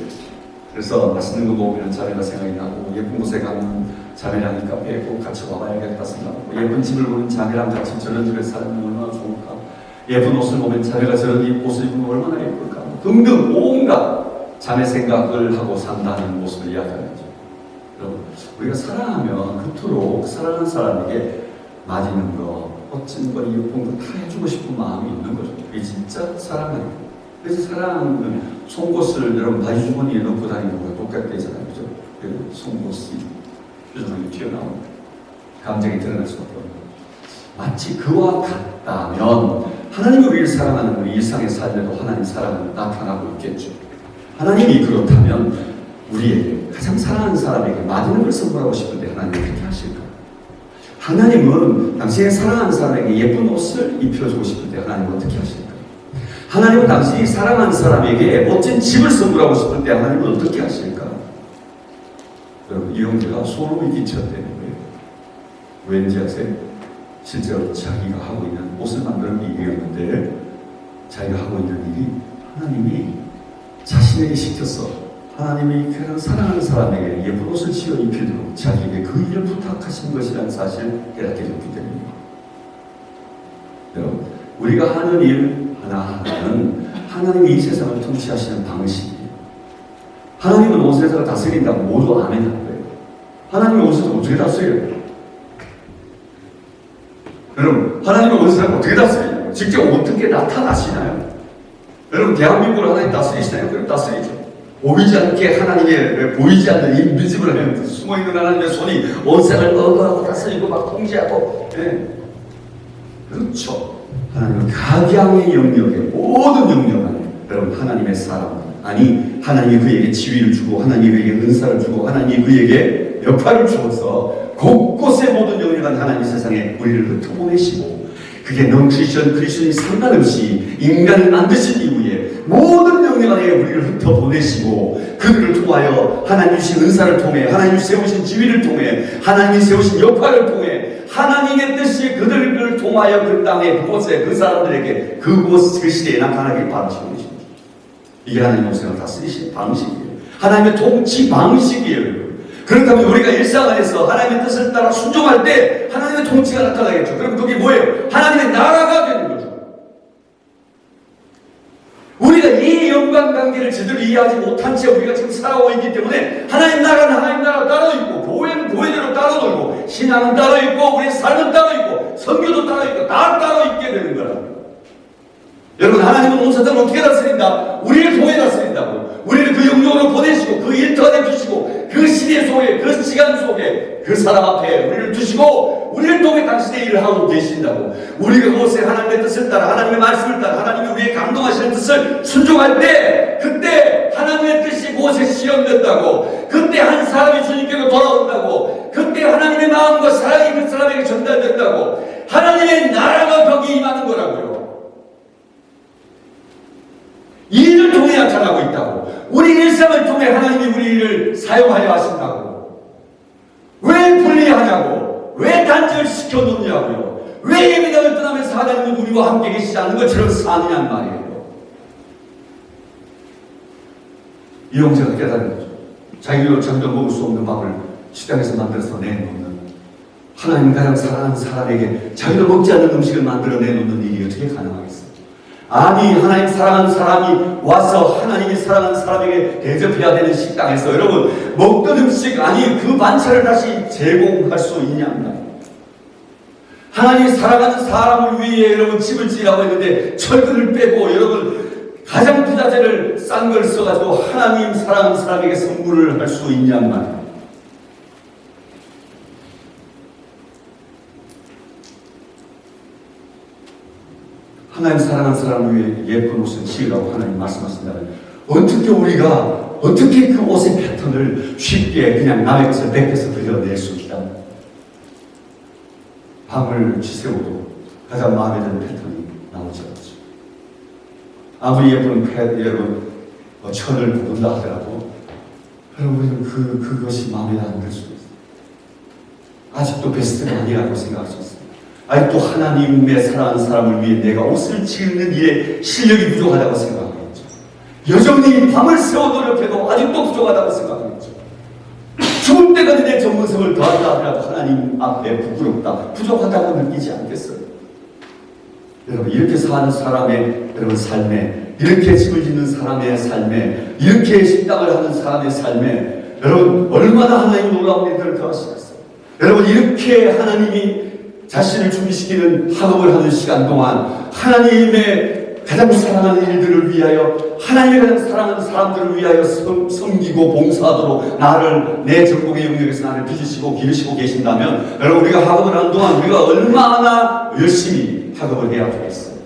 그래서 맛있는 거 먹으면 자매가 생각이 나고 예쁜 곳에 가면 자매랑 카페에 꼭 같이 와봐야겠다 생각하고 예쁜 집을 보면 자매랑 같이 저런 집에 살면 얼마나 좋을까? 예쁜 옷을 보면 자매가 저런 옷을 입으면 얼마나 예쁠까? 등등 온갖 자매 생각을 하고 산다는 모습을 이야기하는 거죠. 여러분, 우리가 사랑하면 그토록 사랑하는 사람에게 맛있는 거, 멋진 거, 예쁜 거 다 해주고 싶은 마음이 있는 거죠. 그게 진짜 사랑이에요. 그래서 사랑은 송곳을 여러분 바지 주머니에 넣고 다니는 거가 똑같대잖아요. 그죠? 그 송곳이 표정이 튀어나오는 감정이 드러날 수밖에 없는 거죠. 마치 그와 같다면 하나님이 우리를 사랑하는 우리 일상의 삶에도 하나님 사랑은 나타나고 있겠죠. 하나님이 그렇다면 우리에게 가장 사랑하는 사람에게 맛있는 걸 선물하고 싶은데 하나님은 어떻게 하실까? 하나님은 당신의 사랑하는 사람에게 예쁜 옷을 입혀주고 싶은데 하나님은 어떻게 하실까? 하나님은 당신이 사랑하는 사람에게 멋진 집을 선물하고 싶은데 하나님은 어떻게 하실까? 여러분, 이 형제가 소름이 끼쳤다는 거예요. 왠지 아세요? 실제로 자기가 하고 있는 옷을 만드는 일이었는데 자기가 하고 있는 일이 하나님이 자신에게 시켜서 하나님이 가장 사랑하는 사람에게 예쁜 옷을 지어 입히도록 자기에게 그 일을 부탁하신 것이라는 사실을 깨닫게 됐기 때문입니다. 여러분, 우리가 하는 일 하나하나는 하나님이 이 세상을 통치하시는 방식이에요. 하나님은 온 세상을 다스린다고 모두 아멘 한 거예요. 하나님이 온 세상을 어떻게 다스려요? 여러분, 하나님이 온 세상을 어떻게 다스리냐고? 직접 어떻게 나타나시나요? 여러분, 대한민국을 하나님 다스리시나요? 그럼 다스리죠. 보이지 않게 하나님의 보이지 않는 인비지블한 숨어있는 하나님의 손이 온 세상을 어거하고 다스리고 막 통제하고, 네. 그렇죠. 하나님은 각양의 영역에 모든 영역 안에 여러분 하나님의 사랑, 아니 하나님이 그에게 지위를 주고 하나님이 그에게 은사를 주고 하나님이 그에게 역할을 주어서 곳곳에 모든 영역 안 하나님 세상에 우리를 흩어보내시고 그게 넌 크리스천이 상관없이 인간을 만드신 이후에 모든 영역 안에 우리를 흩어보내시고 그들을 통하여 하나님 주신 은사를 통해 하나님 세우신 지위를 통해 하나님이 세우신 역할을 통해 하나님의 뜻이 그들을 통하여 그 땅에 그곳에 그 사람들에게 그곳 그 시대에 나타나길 바라시고 계십니다. 이게 하나님 목생을 다스리신 방식이에요. 하나님의 통치 방식이에요. 그렇다면 우리가 일상 안에서 하나님의 뜻을 따라 순종할 때 하나님의 통치가 나타나겠죠. 그럼 그게 뭐예요? 하나님의 나라가 되는 거죠. 우리가 이 연관관계를 제대로 이해하지 못한 채 우리가 지금 살아오고 있기 때문에 하나님 나라는 하나님 나라 따로 있고 교회는 교회대로 따로 놀고 신앙은 따로 있고 우리의 삶은 따로 있고 선교도 따로 있고 다 따로 있게 되는 거라고요. 여러분, 하나님은 온 세상을 어떻게 다스린다? 우리를 통해 다스린다고. 우리를 그 영역으로 보내시고 그 일터에 두시고 그 시대 속에 그 시간 속에 그 사람 앞에 우리를 두시고 우리를 통해 당신의 일을 하고 계신다고. 우리가 그곳에 하나님의 뜻을 따라 하나님의 말씀을 따라 하나님이 우리의 감동하시는 뜻을 순종할 때 그때 하나님의 뜻이 그곳에 실현된다고. 그때 한 사람이 주님께로 돌아온다고. 그때 하나님의 마음과 사랑이 그 사람에게 전달된다고. 하나님의 나라가 거기 임하는 거라고요. 이 일을 통해 나타나고 있다고. 우리 일상을 통해 하나님이 우리를 사용하려 하신다고. 왜 분리하냐고. 왜 단절 시켜놓냐고요. 왜 예배당을 떠나면서 하나님은 우리와 함께 계시지 않는 것처럼 사느냐는 말이에요. 이 형제가 깨달은 거죠. 자기도 먹을 수 없는 밥을 식당에서 만들어서 내놓는, 하나님 가장 사랑하는 사람에게 자기도 먹지 않는 음식을 만들어 내놓는 일이 어떻게 가능하겠어요? 아니, 하나님 사랑하는 사람이 와서 하나님이 사랑하는 사람에게 대접해야 되는 식당에서 여러분 먹던 음식, 아니 그 반찬을 다시 제공할 수 있냐입니다. 하나님이 사랑하는 사람을 위해 여러분 집을 지으라고 했는데 철근을 빼고 여러분 가장 부자재를 싼 걸 써가지고 하나님 사랑하는 사람에게 선물을 할 수 있냔 말이에요. 하나님 사랑하는 사람을 위해 예쁜 옷을 지으라고 하나님 말씀하신다면 어떻게 그 옷의 패턴을 쉽게 그냥 남의 것을 베껴서 그려낼 수 있다? 밤을 지새워도 가장 마음에 드는 패턴이 나오지 않죠. 아무리 예쁜 여러분 천을 굽는다 하더라도 여러분 그것이 마음에 안 들 수도 있어요. 아직도 베스트가 아니라고 생각할 수 있어요. 아직도 하나님의 사랑하는 사람을 위해 내가 옷을 지는 일에 실력이 부족하다고 생각하겠죠. 여전히 밤을 새워 노력해도 아직도 부족하다고 생각하겠죠. 죽을 때까지 내 전문성을 더한다 하더라도 하나님 앞에 부끄럽다, 부족하다고 느끼지 않겠어요? 여러분, 이렇게 사는 사람의 여러분 삶에, 이렇게 집을 짓는 사람의 삶에, 이렇게 식당을 하는 사람의 삶에 여러분 얼마나 하나님 놀라운 일들을 더하시겠어요? 여러분, 이렇게 하나님이 자신을 준비시키는 학업을 하는 시간 동안 하나님의 가장 사랑하는 일들을 위하여, 하나님의 가장 사랑하는 사람들을 위하여 섬기고 봉사하도록 내 전공의 영역에서 나를 빚으시고 기르시고 계신다면 여러분, 우리가 학업을 하는 동안 우리가 얼마나 열심히 학업을 해야 되겠어요?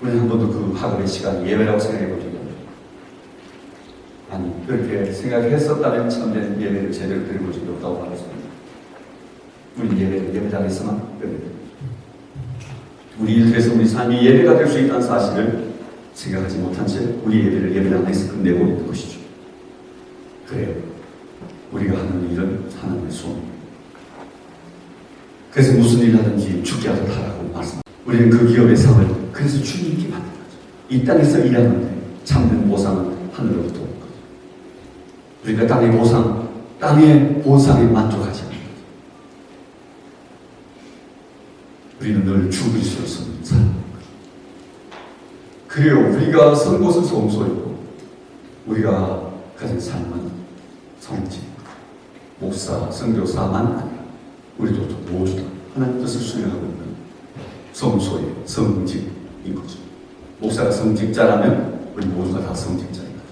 우리는 한 번도 그 학업의 시간이 예배라고 생각해 본 적이 없어요. 아니, 그렇게 생각했었다면 참된 예배를 제대로 드려본 적이 없다고 말했습니다. 우리 예배당에서만 우리 일터에서 우리 삶이 예배가 될 수 있다는 사실을 생각하지 못한 채 우리 예배를 예배당에서 끝내고 있는 것이죠. 그래요. 우리가 하는 일은 하나님의 소원입니다. 그래서 무슨 일 하든지 죽게 하도록 하라고 말씀합니다. 우리는 그 기업의 상을 그래서 주님께 받는 거죠. 이 땅에서 일하는데 참된 보상은 하늘로부터 오는 거죠. 우리가 땅의 보상에 만족하지 않는 거죠. 우리는 늘 주 그리스도를 섬기는 사람인 거죠. 그래요. 우리가 선 곳은 성소이고 우리가 가진 삶은 성직, 목사, 선교사만 아니라 우리도 모두 다 하나님 뜻을 수행하고 있는 성소의 성직인 거죠. 목사가 성직자라면 우리 모두가 다 성직자인 거죠.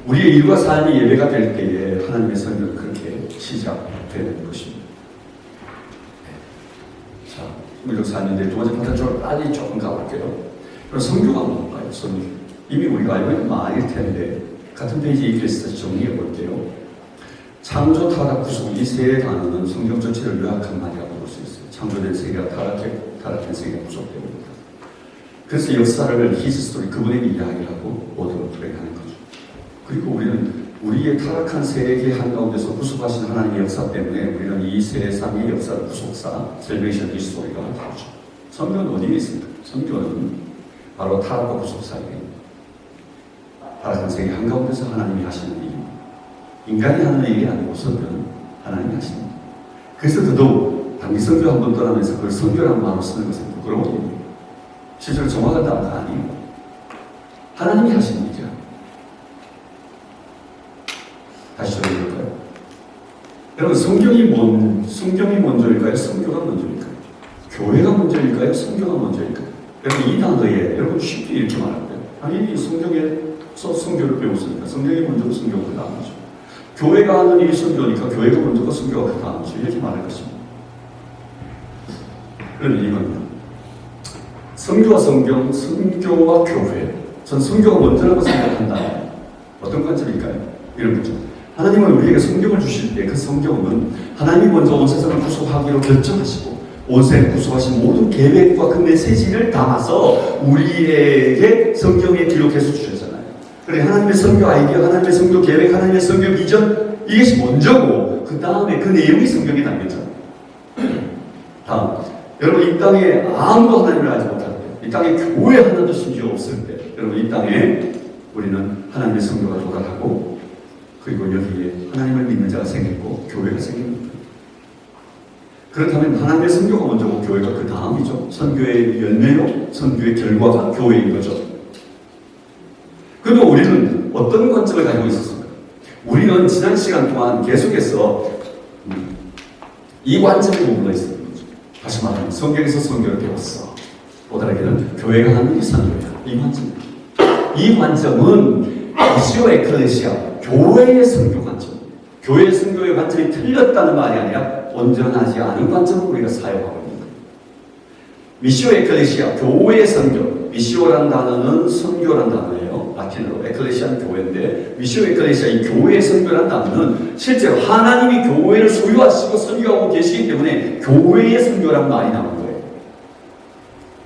우리의 일과 삶이 예배가 될 때에 하나님의 선교는 그렇게 시작되는 것입니다. 자, 우리가 삶인데 두 번째 파트쪽으로 빨리 조금 가볼게요. 그럼 성교가 뭘까요? 성교. 이미 우리가 알고 있는 말일 텐데 같은 페이지 EPS에서 정리해 볼게요. 창조, 타락, 구속 이 세 단어는 성경 전체를 요약한 말이라고 볼 수 있어요. 창조된 세계가 타락했고 타락된 세계가 구속됩니다. 그래서 역사를 히스토리, 그분의 이야기라고 모두 플레이하는 거죠. 그리고 우리는 우리의 타락한 세계 한가운데서 구속하신 하나님의 역사 때문에 우리는 이 세상의 역사를 구속사, 셀베이션 히스토리가 하죠. 성경은 어디에 있습니까? 성경은 바로 타락과 구속 사이에 타락한 세계 한가운데서 하나님이 하시는 일입니다. 인간이 하는 일이 아니고 성경은 하나님이 하십니다. 그래서 더더욱 단기 성교 한 번 떠나면서 그걸 성교라는 말로 쓰는 것은 부끄러운 일입니다. 실제로 정확한 단어가 아니에요. 하나님이 하시는 일이죠. 다시 전해볼까요? 여러분, 성경이 먼저일까요? 성교가 먼저일까요? 교회가 먼저일까요? 성교가 먼저일까요? 여러분, 이 단어에 여러분 쉽게 이렇게 말할까요? 아니, 성경에서 성교를 배웠으니까 성경이 먼저고 성교가 그 다음이죠. 교회가 하는 일이 성교니까 교회가 먼저고 성교가 그 다음이죠. 이렇게 말할 것입니다. 그런 이유입니다. 성교와 성경, 성교와 교회. 전 성교가 먼저라고 생각한다면 어떤 관점일까요? 이런 거죠. 하나님은 우리에게 성경을 주실 때 그 성경은 하나님이 먼저 온 세상을 구속하기로 결정하시고 온 세상을 구속하신 모든 계획과 그 메시지를 담아서 우리에게 성경에 기록해서 주셨잖아요. 그래, 하나님의 성교 아이디어, 하나님의 성교 계획, 하나님의 성교 비전, 이것이 먼저고 그 다음에 그 내용이 성경에 담겼잖아요. 다음, 여러분, 이 땅에 아무도 하나님을 알지 못할 때, 이 땅에 교회 하나도 심지어 없을 때, 여러분 이 땅에 우리는 하나님의 성교가 도달하고 그리고 여기에 하나님을 믿는 자가 생기고 교회가 생깁니다. 그렇다면 하나님의 선교가 먼저고 교회가 그 다음이죠. 선교의 열매요, 선교의 결과가 교회인 거죠. 그런데 우리는 어떤 관점을 가지고 있었습니까? 우리는 지난 시간 동안 계속해서 이 관점에 머물러 있었던 거죠. 다시 말하면 성경에서 선교를 배웠어. 또 다르게는 교회가 하는 일이 선교야. 이 관점. 이 관점은 미시오 에클레시아, 교회의 선교 관점. 교회의 선교의 관점이 틀렸다는 말이 아니라 온전하지 않은 관점을 우리가 사용하고 있는 거예요. 미시오 에클레시아, 교회의 선교. 미시오라는 단어는 선교라는 단어예요. 라틴어로 에클레시아는 교회인데 미시오 에클레시아, 이 교회의 선교라는 단어는 실제로 하나님이 교회를 소유하시고 선교하고 계시기 때문에 교회의 선교라는 말이 나온 거예요.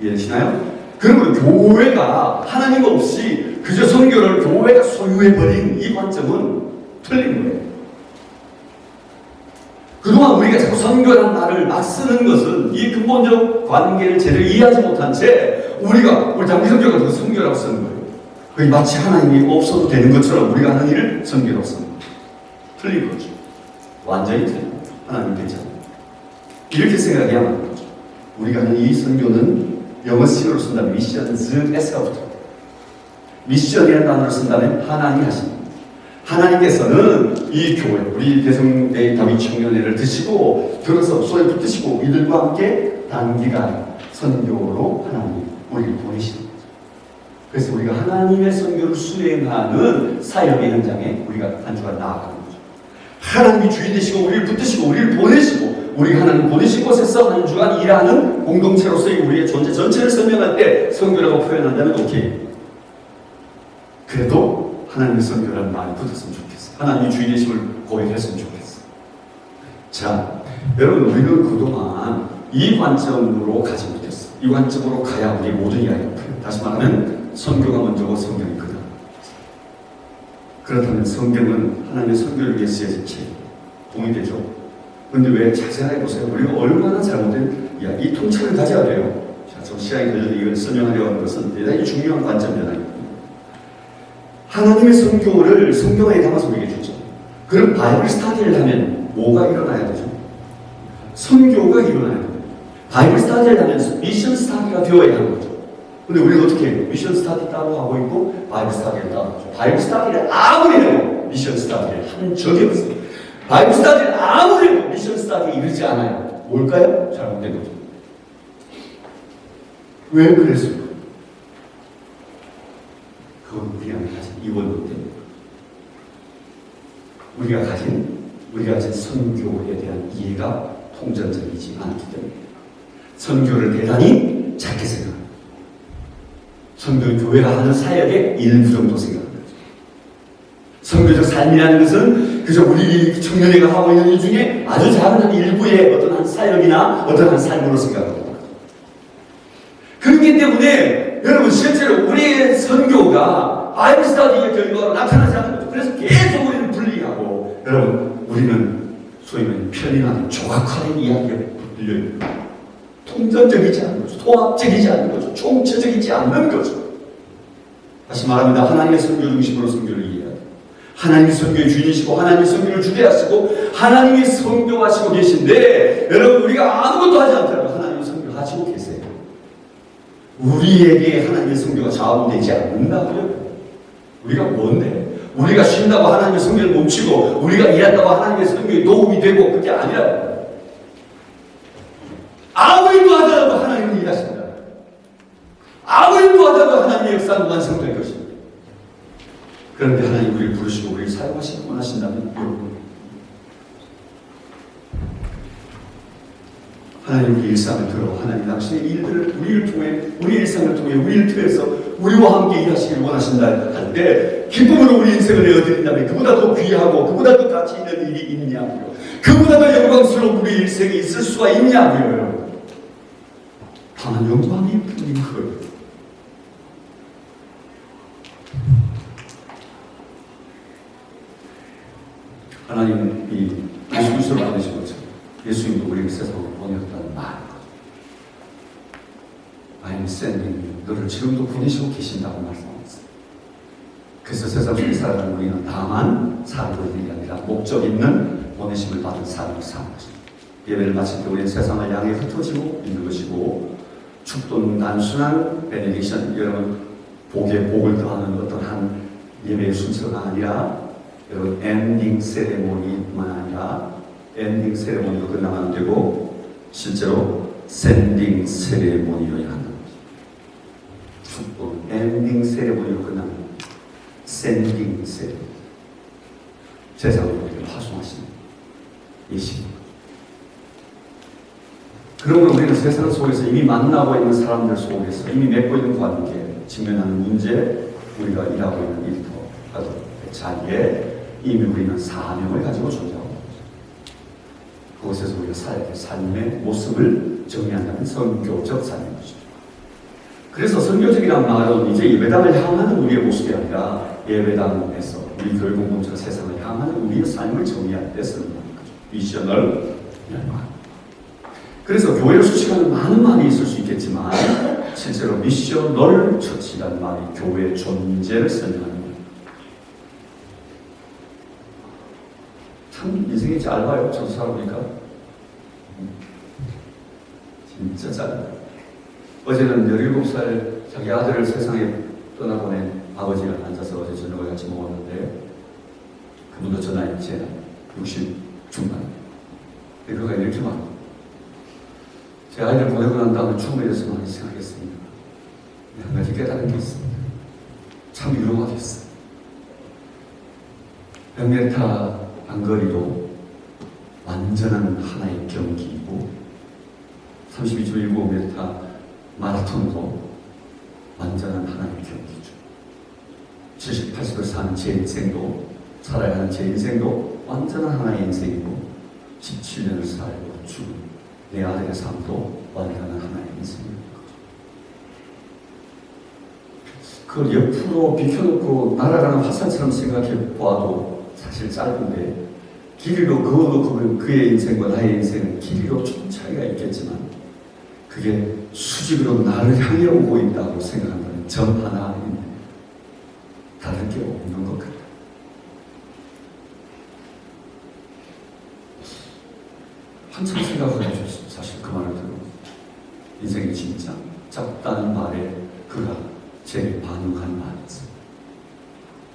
이해되시나요? 그러면 교회가 하나님 없이 그저 선교를 교회가 소유해버린 이 관점은 틀린 거예요. 그동안 우리가 자꾸 선교라는 말을 막 쓰는 것은 이 근본적 관계를 제대로 이해하지 못한 채 우리가 우리 장기선교가 그 선교라고 쓰는 거예요. 그게 마치 하나님이 없어도 되는 것처럼 우리가 하는 일을 선교라고 쓰는 거예요. 틀린 거죠. 완전히 틀린 거예요. 하나님 되지 않아요. 이렇게 생각해야 하는 거죠. 우리가 하는 이 선교는 영어 식으로 쓴다면 미션즈 S가 붙어요. 미션이라는 단어를 쓴다면 하나님이 하십니다. 하나님께서는 이 교회, 우리 대성대 다윗 청년회를 드시고 들어서 손에 붙드시고 이들과 함께 단기간 선교로 하나님 우리를 보내시는 거죠. 그래서 우리가 하나님의 선교를 수행하는 사역의 현장에 우리가 한 주간 나아가는 거죠. 하나님이 주인 되시고 우리를 붙드시고 우리를 보내시고 우리가 하나님 보내신 곳에서 한 주간 일하는 공동체로서의 우리의 존재 전체를 설명할 때 선교라고 표현한다면 오케이. 그래도 하나님의 선교라는 말이 붙었으면 좋겠어. 하나님이 주인 되심을 고백했으면 좋겠어. 자, 여러분 우리는 그동안 이 관점으로 가지 못했어. 이 관점으로 가야 우리 모든 이야기가 풀려. 다시 말하면 선교가 먼저고 성경이 그다. 그렇다면 성경은 하나님의 선교를 위해 쓰여진 책. 동의되죠? 그런데 왜 자세하게 보세요. 우리가 얼마나 잘못된 이 통찰을 가져야 돼요. 자, 좀 시간이 걸려도 이걸 설명하려고 하는 것은 대단히 중요한 관점이잖아요. 하나님의 선교를 성경에 담아서 우리에게 주죠. 그럼 바이블 스타디를 하면 뭐가 일어나야 되죠? 선교가 일어나야 돼요. 바이블 스타디를 하면서 미션 스타디가 되어야 하는 거죠. 근데 우리가 어떻게 해요? 미션 스타디 따로 하고 있고 바이블 스타디를 따로 하죠. 바이블 스타디를 아무리 해도 미션 스타디를 한 적이 없어요. 바이블 스타디를 아무리 해도 미션 스타디에 이르지 않아요. 뭘까요? 잘못된 거죠. 왜 그랬을까요? 그건 우리가 가진 이원론 때문에 우리가 가진 선교에 대한 이해가 통전적이지 않기 때문에 선교를 대단히 작게 생각합니다. 선교 교회가 하는 사역의 일부 정도 생각합니다. 선교적 삶이라는 것은 그저 우리 청년회가 하고 있는 일 중에 아주 작은 한 일부의 어떤 한 사역이나 어떤 한 삶으로 생각합니다. 그렇기 때문에 여러분 실제로 우리의 선교가 바이블 스터디의 결과로 나타나지 않는 거죠. 그래서 계속 우리는 분리하고 여러분 우리는 소위 말하는 편인한 조각화된 이야기가 들려요. 통전적이지 않는 거죠. 통합적이지 않는 거죠. 총체적이지 않는 거죠. 다시 말합니다. 하나님의 선교 중심으로 선교를 이해해야 돼요. 하나님이 선교의 주인이시고 하나님이 선교를 주대하시고 하나님이 선교하시고 계신데 여러분 우리가 아무것도 하지 않더라도 하나님이 선교하시고 계세요. 우리에게 하나님의 선교가 자원되지 않는다고요. 우리가 뭔데? 우리가 쉰다고 하나님의 선교를 멈추고 우리가 일한다고 하나님의 선교에 도움이 되고 그게 아니라 아무 일도 하더라도 하나님은 일하신다. 아무 일도 하더라도 하나님의 역사는 완성될 것입니다. 그런데 하나님 우리를 부르시고 우리를 사용하시기 원하신다면 여러분 하나님 우리 일상을 들어 하나님 당신의 일들을 우리를 통해 우리 일상을 통해 우리를 통해서 우리와 함께 일하시기를 원하신다 할 때 기쁨으로 우리 인생을 내어드린다면 그보다 더 귀하고 그보다 더 가치 있는 일이 있냐고요. 그보다 더 영광스러운 우리 일생이 있을 수가 있냐고요. 다만 영광이 뿐인 거예요. 하나님은 이 예수 그리스도를 보내신 것처럼 예수님도 우리를 세상으로 보내었다는 말. I am sending you. 너를 지금도 보내시고 계신다고 말씀하셨어요. 그래서 세상 속에 살아가는 우리는 다만 살고 있는 게 아니라 목적 있는 보내심을 받은 삶을 사는 것입니다. 예배를 마칠 때 우리는 세상을 향해 흩어지고 있는 것이고, 축도는 단순한 베네딕션, 여러분 복에 복을 더하는 어떤 한 예배의 순서가 아니라, 여러분 엔딩 세레모니만 아니라 엔딩 세레모니로 끝나면 안 되고 실제로 샌딩 세레모니여야 한다는 거죠. 축도는 엔딩 세레모니로 끝나면 샌딩 세레모니, 세상으로 우리를 파송하시는 예식입니다. 그러므로 우리는 세상 속에서 이미 만나고 있는 사람들 속에서 이미 맺고 있는 관계, 직면하는 문제, 우리가 일하고 있는 일터, 자리에 이미 우리는 사명을 가지고 존재하고 있습니다. 그곳에서 우리가 살아야 될 삶의 모습을 정리한다는 선교적 삶인 것이죠. 그래서 선교적이란 말은 이제 예배당을 향하는 우리의 모습이 아니라 예배당에서 우리 교회 공동체가 세상을 향하는 우리의 삶을 정리할 때 쓰는 말인 거죠. 미셔널 말. 그래서 교회를 수식하는 많은 말이 있을 수 있겠지만 실제로 미셔널 처치라는 말이 교회의 존재를 설명하는 거예요. 참 인생이 짧아요. 저도 살아보니까 진짜 짧아요. 어제는 17살 자기 아들을 세상에 떠나보낸 아버지가 앉아서 어제 저녁을 같이 먹었는데, 그분도 저 나이, 제 나이 60 중반. 그가 이렇게 막 제 아이를 보내고 난 다음에 죽음에 대해서 많이 생각했습니다. 한 가지 깨달은 게 있습니다. 참 위로가 됐어요. 100m 안거리도 완전한 하나의 경기이고 32.19m 마라톤도 완전한 하나의 경기죠. 70, 80을 사는 제 인생도, 살아야 하는 제 인생도 완전한 하나의 인생이고 17년을 살고 죽은 내 아들의 삶도 완전한 하나의 인생입니다. 그걸 옆으로 비켜놓고 날아가는 화살처럼 생각해 보아도 사실 짧은데, 길이로 그어놓고 그의 인생과 나의 인생은 길이로 좀 차이가 있겠지만 그게 수직으로 나를 향해 오고 있다고 생각한다는 점 하나인데 다른 게 없는 것 같아요. 한참 생각을 해줬어요. 사실 그 말을 듣고 인생이 진짜 짧다는 말에 그가 제게 반응한 말이었어요.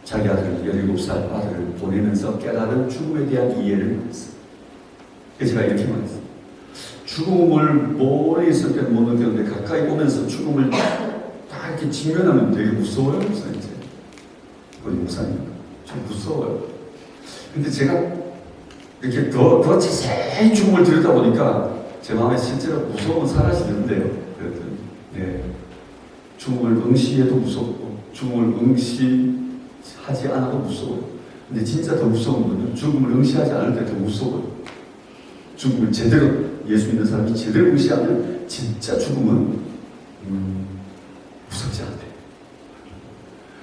자기 아들 17살 아들을 보내면서 깨달은 죽음에 대한 이해를 했어요. 그래서 제가 이렇게 말했어요. 죽음을 멀리 있을 때는 못 느꼈는데 가까이 오면서 죽음을 다 이렇게 직면하면 되게 무서워요. 그래서 이제 우리 목사님 좀 무서워요. 근데 제가 이렇게 더 자세히 죽음을 들여다보니까 제 마음에 실제로 무서움은 사라지는데요. 그랬더니 네, 죽음을 응시해도 무섭고 죽음을 응시하지 않아도 무서워요. 근데 진짜 더 무서운 거는 죽음을 응시하지 않을 때 더 무서워요. 죽음을 제대로, 예수 믿는 사람이 제대로 응시하면 진짜 죽음은 무섭지 않대요.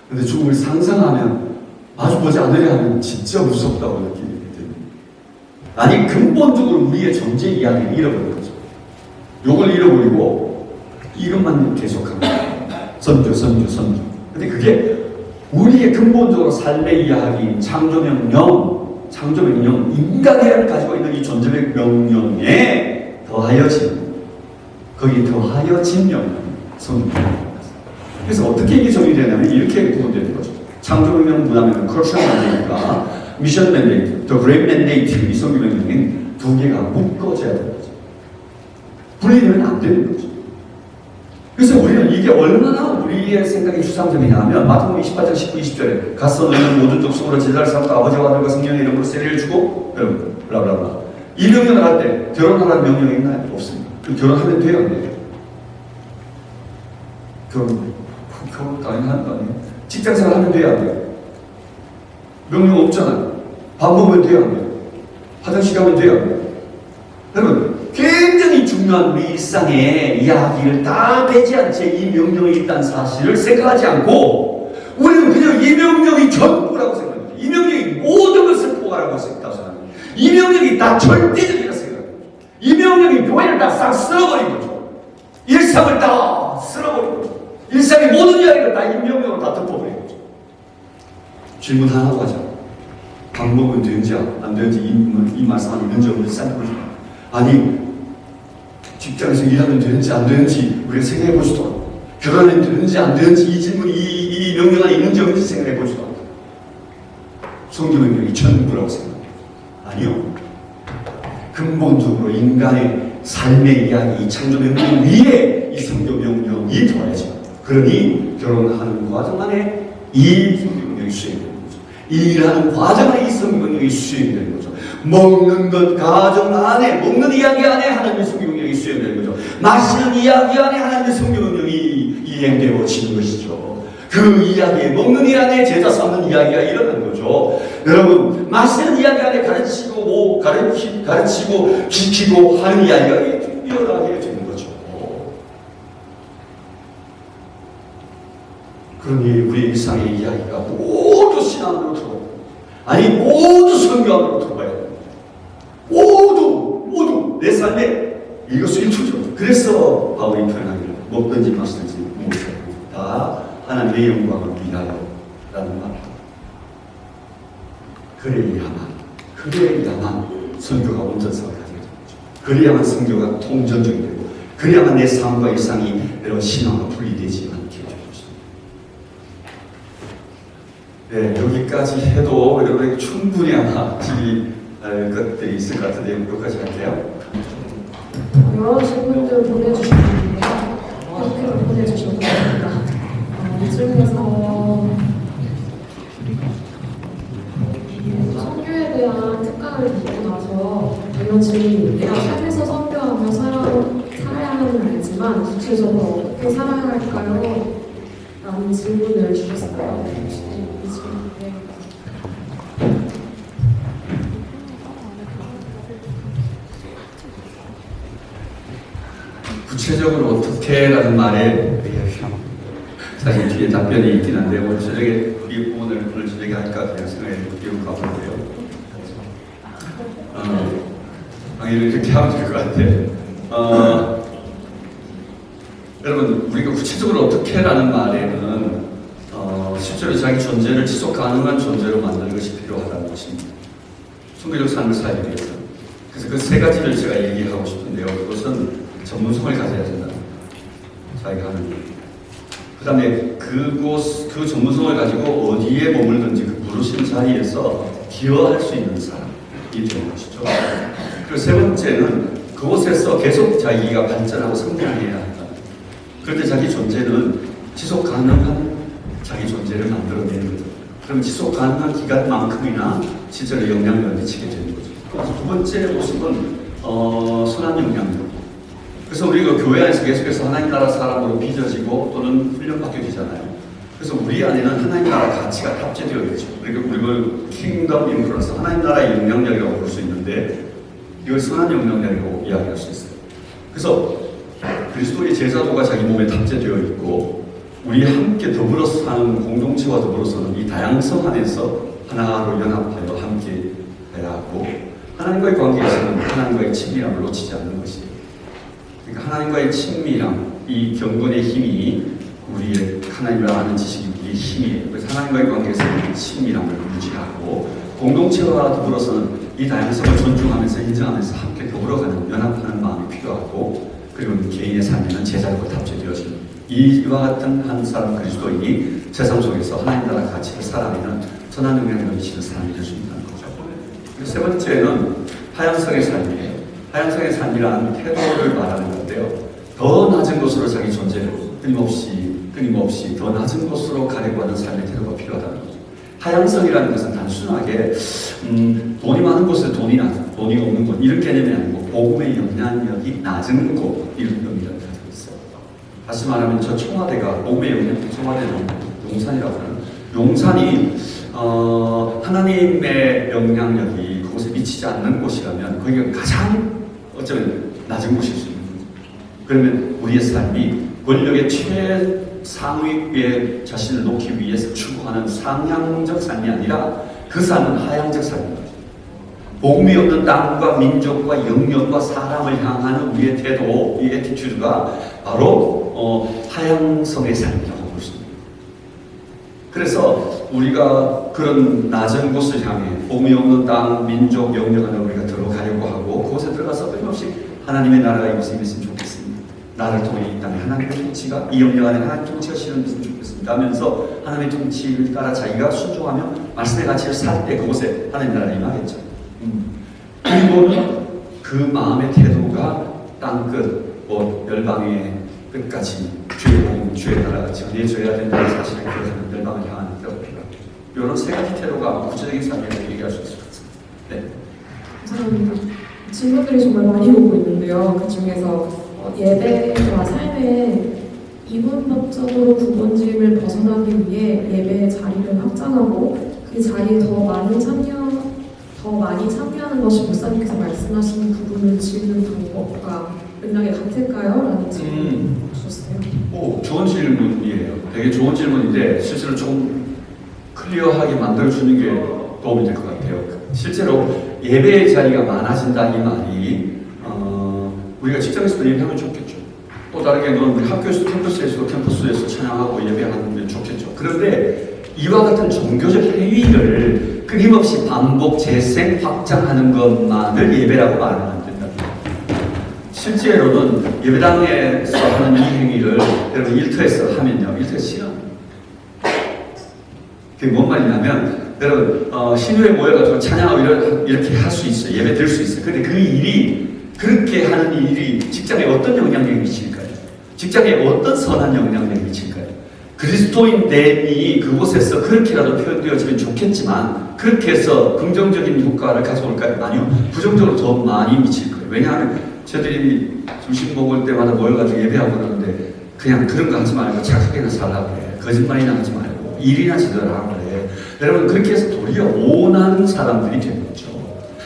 근데 죽음을 상상하면, 마주보지 않으려 하면 진짜 무섭다고 느끼게 됩니다. 아니, 근본적으로 우리의 존재 이야기를 잃어버린 거죠. 요걸 잃어버리고 이것만 계속합니다. 선교. 근데 그게 우리의 근본적으로 삶의 이야기인 창조명령, 인간이 가지고 있는 이 존재의 명령에 더하여진, 거기에 더하여진 명령, 성경입니다. 그래서 어떻게 이게 정의되냐면 이렇게 구분되는 거죠. 창조명령 문화면 cultural mandate과 미션 맨데이트, 더 그레이트 맨데이트, 이 성경명령인 두 개가 묶어져야 되는 거죠. 분리되면 안 되는 거죠. 그래서 우리는 이게 얼마나 우리의 생각이 추상적이냐 하면 마태복음 28장 19, 20절에 가서 너희는 모든 족속으로 제자를 삼고 아버지와 아들과 성령의 이름으로 세례를 주고 블라블라블라. 이 명령을 할 때 결혼하라는 명령이 있나요? 없습니다. 결혼하면 돼요, 안 돼요? 결혼 당연한 거 아니에요? 직장생활 하면 돼요, 안 돼요? 명령 없잖아요. 밥 먹으면 돼요, 안 돼요? 화장실 가면 돼요, 안 돼요? 여러분, 굉장히 중요한 우리 일상의 이야기를 다 배제한 채 이 명령이 있다는 사실을 생각하지 않고 우리는 그냥 이 명령이 전부라고 생각합니다. 이 명령이 모든 것을 포괄하고 있다고 생각합니다. 이 명령이 다 절대적이라고 생각합니다. 이 명령이 교회를 다 싹 쓸어버린 거죠. 일상을 다 쓸어버린 거죠. 일상의 모든 이야기를 다 이 명령으로 다 덮어버린 거죠. 질문 하나 하고 하자. 방법은 되는지 안 되는지 이 말씀 안에 있는지 없는지 생각해보자. 아니, 직장에서 일하면 되는지 안 되는지 우리가 생각해 보지도 않고, 결혼하면 되는지 안 되는지 이 질문이 이 명령 안에 있는지 없는지 생각해 보지도 않고, 성경 명령이 전부라고 생각합니다. 아니요. 근본적으로 인간의 삶의 이야기, 이 창조 명령 위에 이 성경 명령이 더해져. 그러니 결혼하는 과정 안에 이 성경 명령이 수행되는 거죠. 일하는 과정 안에 이 성경 명령이 수행되는 거죠. 먹는 것 가정 안에, 먹는 이야기 안에 하나님의 성경 명령이 수행되는 거죠. 마시는 이야기 안에 하나님의 성경 명령이 이행되어지는 것이죠. 그 이야기에, 먹는 이 안에 제자 삼는 이야기가 일어나는 거죠. 여러분, 마시는 이야기 안에 가르치고 지키고 하는 이야기가 일어나게 되는 거죠. 그러니 우리 일상의 이야기가 모두 신앙 안으로 들어가고, 아니 모두 성경 안으로 들어가야 됩니다. 모두 내 삶에 일거수일투족. 그래서 바울이 표현하기를 먹든지 마시든지 무엇이든 다 하나님의 영광을 위하여 라는 말. 그래야만 성교가 온전성을 가지게 됩니다. 그래야만 성교가 통전적이 되고, 그래야만 내 삶과 일상이 여러분 신앙과 분리되지 않게 되는 것입니다. 네, 여기까지 해도 여러분에게 충분히 아마 질릴 것들이 있을 것 같은데 여기까지 할게요. 여러 질문들 보내주셨는데 이렇게 보내주셔도 됩니다. 이쪽에서 선교에 대한 특강을 듣고 나서 이런 질문이 내가 삶에서 선교하며 살아야 하는 알지만 구체적으로 어떻게 살아야 할까요? 라는 질문을 주셨어요. 구체적으로 어떻게 라는 말에 사실 뒤에 답변이 있긴 한데 오늘 저녁에 이 부분을 오늘 저녁에 할까 그냥 생각해 보고 가보는데요. 강의를 이렇게 하면 될 것 같아. 여러분, 우리가 구체적으로 어떻게 라는 말에는 실제로 자기 존재를 지속 가능한 존재로 만드는 것이 필요하다는 것입니다. 성교적 삶을 살기 위해서. 그래서 그 세 가지를 제가 얘기하고 싶은데요. 그것은 전문성을 가져야 된다. 자기가 하는 일. 그 다음에 그 전문성을 가지고 어디에 머물든지 그 부르신 자리에서 기여할 수 있는 사람이 되는 것이죠. 그리고 세 번째는 그곳에서 계속 자기가 발전하고 성장해야 한다. 그럴 때 자기 존재는 지속 가능한 자기 존재를 만들어내는 거죠. 그럼 지속 가능한 기간만큼이나 실제로 영향력을 미치게 되는 거죠. 그래서 두 번째 모습은 선한 영향력. 그래서 우리가 교회 안에서 계속해서 하나님 나라 사람으로 빚어지고 또는 훈련받게 되잖아요. 그래서 우리 안에는 하나님 나라 가치가 탑재되어 있죠. 그러니까 우리를 킹덤 인플루언서, 하나님 나라의 영향력이라고 볼 수 있는데 이걸 선한 영향력이라고 이야기할 수 있어요. 그래서 그리스도의 제자도가 자기 몸에 탑재되어 있고 우리 함께 더불어 사는 공동체와 더불어서는 이 다양성 안에서 하나로 연합하여 함께 해야 하고, 하나님과의 관계에서는 하나님과의 친밀함을 놓치지 않는 것이에요. 그러니까 하나님과의 친밀함, 이 경건의 힘이 우리의 하나님을 아는 지식이 우리의 힘이에요. 그래서 하나님과의 관계에서는 친밀함을 유지하고 공동체와 더불어서는 이 다양성을 존중하면서 인정하면서 함께 더불어가는 연합하는 마음이 필요하고, 그리고 개인의 삶에는 제자로 탑재되어지는 이와 같은 한 사람 그리스도인이 세상 속에서 하나님 나라 가치를 살아내는 선한 영향력을 미치는 사람이 될 수 있다는 거죠. 그리고 세 번째는 하향성의 삶이에요. 하향성의 삶이라는 태도를 말하는 건데요. 더 낮은 곳으로 자기 존재를 끊임없이 더 낮은 곳으로 가려고 하는 삶의 태도가 필요하다는 거죠. 하향성이라는 것은 단순하게 돈이 많은 곳에 돈이 없는 곳 이런 개념이 아니고 복음의 영향력이 낮은 곳 이런 의미를 가지고 있어요. 다시 말하면 저 청와대가 복음의 영향력, 청와대는 용산이라고 하는 용산이 하나님의 영향력이 그곳에 미치지 않는 곳이라면 거기가 가장 어쩌면 낮은 곳일 수 있는 거죠. 그러면 우리의 삶이 권력의 최상위에 자신을 놓기 위해서 추구하는 상향적 삶이 아니라 그 삶은 하향적 삶인 거죠. 복음이 없는 땅과 민족과 영역과 사람을 향하는 우리의 태도, 이 애티튜드가 바로 하향성의 삶이라고 볼 수 있습니다. 그래서 우리가 그런 낮은 곳을 향해 복음이 없는 땅, 민족, 영역 안에 우리가 들어가려고 하고 그곳에 들어가서 끊임없이 하나님의 나라가 이곳에 있으면 좋겠습니다. 나를 통해 이 땅에 하나님의 통치가, 이 영역 안에 하나님의 통치가 실현됐으면 좋겠습니다 하면서 하나님의 통치를 따라 자기가 순종하며 말씀의 가치를 살 때 그곳에 하나님의 나라가 임하겠죠. 그리고는 그 마음의 태도가 땅끝, 열방의 끝까지 주의 복음, 주의 나라가 전해져야 된다는 사실을 기억하는 열방을 향하는 태도가 필요합니다. 이런 세 가지 태도가 구체적인 삶이라고 얘기할 수 있을 것 같습니다. 네. 감사합니다. 질문들이 정말 많이 오고 있는데요. 그 중에서 예배와 삶의 이분법적으로 구분짐을 벗어나기 위해 예배의 자리를 확장하고 그 자리에 더 많이 참여하는 것이 목사님께서 말씀하시는 부분을 지우는 방법과 맥락이 같을까요? 라는 질문 주셨어요. 좋은 질문이에요. 되게 좋은 질문인데 실제로 좀 클리어하게 만들어주는 게 도움이 될 것 같아요. 실제로 예배의 자리가 많아진다 이 말이 우리가 직장에서도 예배하면 좋겠죠. 또 다르게는 우리 학교에서 캠퍼스에서 찬양하고 예배하는 게 좋겠죠. 그런데 이와 같은 종교적 행위를 끊임없이 반복, 재생, 확장하는 것만을 예배라고 말하면 안 된다. 실제로는 예배당에서 하는 이 행위를 여러분 일터에서 하면요. 일터에서 싫어합니다. 그게 뭔 말이냐면 여러분 신유에 모여가지고 찬양하고 이렇게 할 수 있어요. 예배 드릴 수 있어요. 그런데 그 일이 그렇게 하는 이 일이 직장에 어떤 영향력을 미칠까요? 직장에 어떤 선한 영향력을 미칠까요? 그리스도인됨이 그곳에서 그렇게라도 표현되어지면 좋겠지만 그렇게 해서 긍정적인 효과를 가져올까요? 아니요. 부정적으로 더 많이 미칠 거예요. 왜냐하면 저들이 점심 먹을 때마다 모여가지고 예배하고 그러는데 그냥 그런 거 하지 말고 착하게나 살라고 그래. 거짓말이나 하지 말고 일이나 제대로 하라고 그래. 여러분 그렇게 해서 도리어 오는 사람들이 되는 거죠.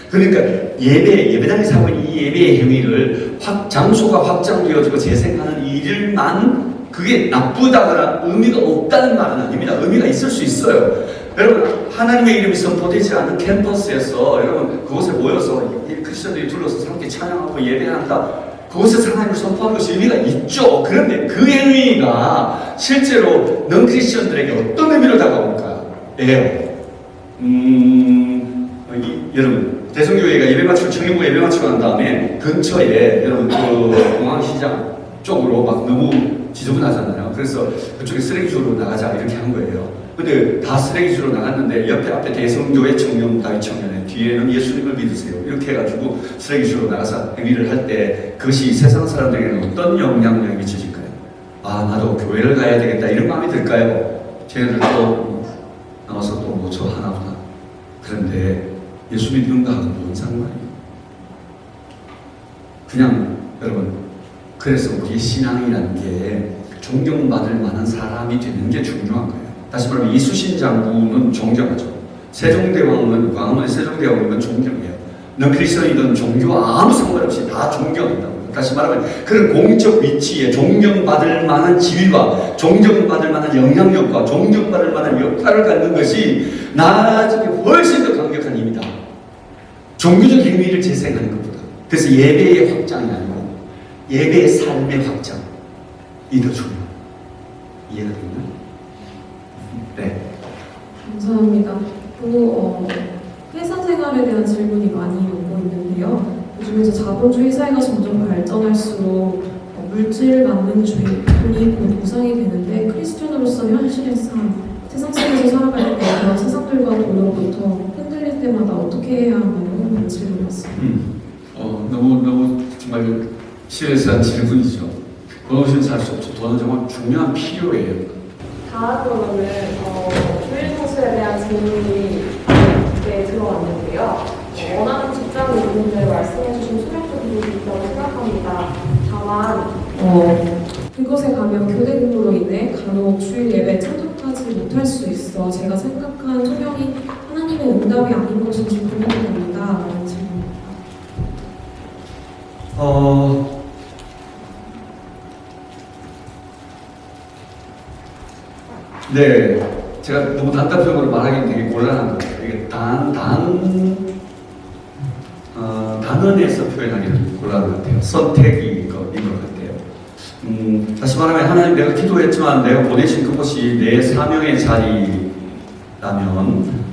그러니까 예배당에서 하고 있는 이 예배의 행위를 장소가 확장되어지고 재생하는 일만 그게 나쁘다거나 의미가 없다는 말은 아닙니다. 의미가 있을 수 있어요. 여러분 하나님의 이름이 선포되지 않은 캠퍼스에서 여러분 그곳에 모여서 크리스천들이 둘러서 함께 찬양하고 예배한다. 그곳에서 하나님을 선포하는 것이 의미가 있죠. 그런데 그 의미가 실제로 넌 크리스천들에게 어떤 의미로 다가올까요? 여러분 대성교회가 예배 마치고 청년부 예배 마치고 난 다음에 근처에 여러분 그 공항시장 쪽으로 막 너무 지저분하잖아요. 그래서 그쪽에 쓰레기 주우러 나가자 이렇게 한 거예요. 근데 다 쓰레기 주우러 나갔는데 앞에 대성교회 청년 다윗 청년회 뒤에는 예수님을 믿으세요. 이렇게 해가지고 쓰레기 주우러 나가서 행위를 할 때 그것이 세상 사람들에게는 어떤 영향력이 미쳐질까요? 나도 교회를 가야 되겠다 이런 마음이 들까요? 쟤네들 또 나와서 또 뭐 저 하나보다. 그런데 예수 믿는 거하고는 뭔 상관이에요? 그냥 여러분 그래서 우리의 신앙이라는 게 존경받을 만한 사람이 되는 게 중요한 거예요. 다시 말하면 이수신 장군은 존경하죠. 세종대왕은 광화문의 세종대왕은 존경해요. 넌 크리스천이든 종교와 아무 상관없이 다 존경한다고. 다시 말하면 그런 공적 위치에 존경받을 만한 지위와 존경받을 만한 영향력과 존경받을 만한 역할을 갖는 것이 나중에 훨씬 더 강력한 힘이다. 종교적 행위를 재생하는 것보다. 그래서 예배의 확장이 아니고 예배의 삶의 확장. 이 더 중요해요. 이해가 되나요? 네. 감사합니다. 또 회사 생활에 대한 질문이 많이 오고 있는데요. 요즘에서 자본주의 사회가 점점 발전할수록 물질 만능주의, 돈이 곧 우상이 되는데 크리스천으로서 현실의 삶, 세상 속에서 살아갈 때 그런 세상들과 돈으로부터 흔들릴 때마다 어떻게 해야 하나요? 라는 질문이었습니다. 너무 정말 시리어스한 질문이죠. 돈 없이는 살 수 없죠. 돈은 정말 중요한 필요예요. 다음으로는 교육공수에 대한 질문이 들어왔는데요. 원하는 직장이 있는데 말씀해주신 소명적인 부분이 있다고 생각합니다. 다만 그곳에 가면 교대 근무로 인해 간혹 주일 예배 참석하지 못할 수 있어 제가 생각한 소명이 하나님의 응답이 아닌 것인지 고민이 됩니다. 라는 질문입니다. 네, 제가 너무 단답형으로 말하기는 되게 곤란한 거예요. 이게 단언해서 표현하기는 곤란한 것 같아요. 선택인 것 같아요. 다시 말하면 하나님 내가 기도했지만 내가 보내신 그곳이 내 사명의 자리라면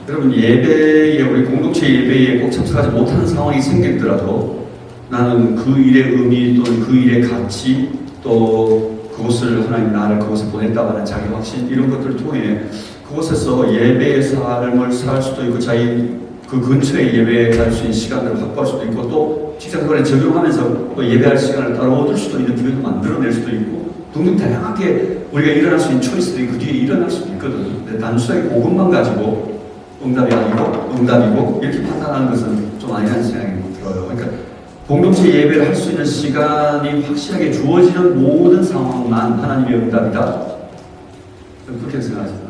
여러분 예배에 우리 공동체 예배에 꼭 참석하지 못하는 상황이 생기더라도 나는 그 일의 의미 또는 그 일의 가치 또 그곳을 하나님 나를 그곳에 보냈다고 하는 자기 확신 이런 것들을 통해 그곳에서 예배의 삶을 살 수도 있고 자기 그 근처에 예배에 갈 수 있는 시간을 확보할 수도 있고 또 직장생활에 적용하면서 또 예배할 시간을 따로 얻을 수도 있는 기회도 만들어낼 수도 있고 등등 다양하게 우리가 일어날 수 있는 초이스들이 그 뒤에 일어날 수도 있거든요. 근데 단순하게 그것만 가지고 응답이 아니고 응답이고 이렇게 판단하는 것은 좀 아니라는 생각이 들어요. 그러니까 공동체 예배를 할 수 있는 시간이 확실하게 주어지는 모든 상황만 하나님의 응답이다. 그렇게 생각하잖아요.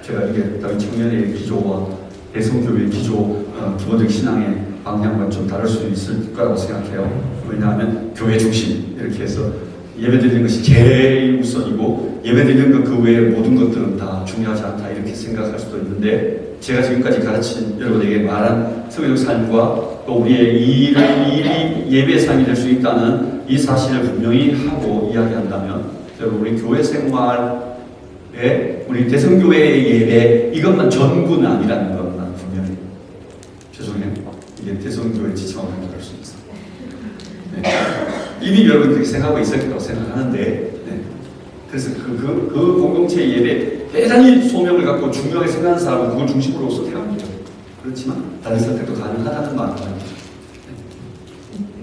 제가 이게 다른 청년의 기조와 대성교회의 기조, 기본적 신앙의 방향과 좀 다를 수 있을 거라고 생각해요. 왜냐하면 교회 중심 이렇게 해서 예배드리는 것이 제일 우선이고 예배드리는 것 그 외의 모든 것들은 다 중요하지 않다 이렇게 생각할 수도 있는데 제가 지금까지 가르친 여러분에게 말한 성교적 삶과 또 우리의 일이 예배의 삶이 될 수 있다는 이 사실을 분명히 하고 이야기한다면 여러분 우리 교회 생활에 우리 대성교회의 예배 이것만 전부는 아니라는 것만 분명히 죄송해요. 이게 대성교회 지청을 할 수 있어요. 네. 이미 여러분 그렇게 생각하고 있을 거라고 생각하는데 네. 그래서 그 공동체 예배 대단히 소명을 갖고 중요하게 생각하는 사람은 그걸 중심으로 선택합니다. 그렇지만 다른 선택도 가능하다는 말은 네,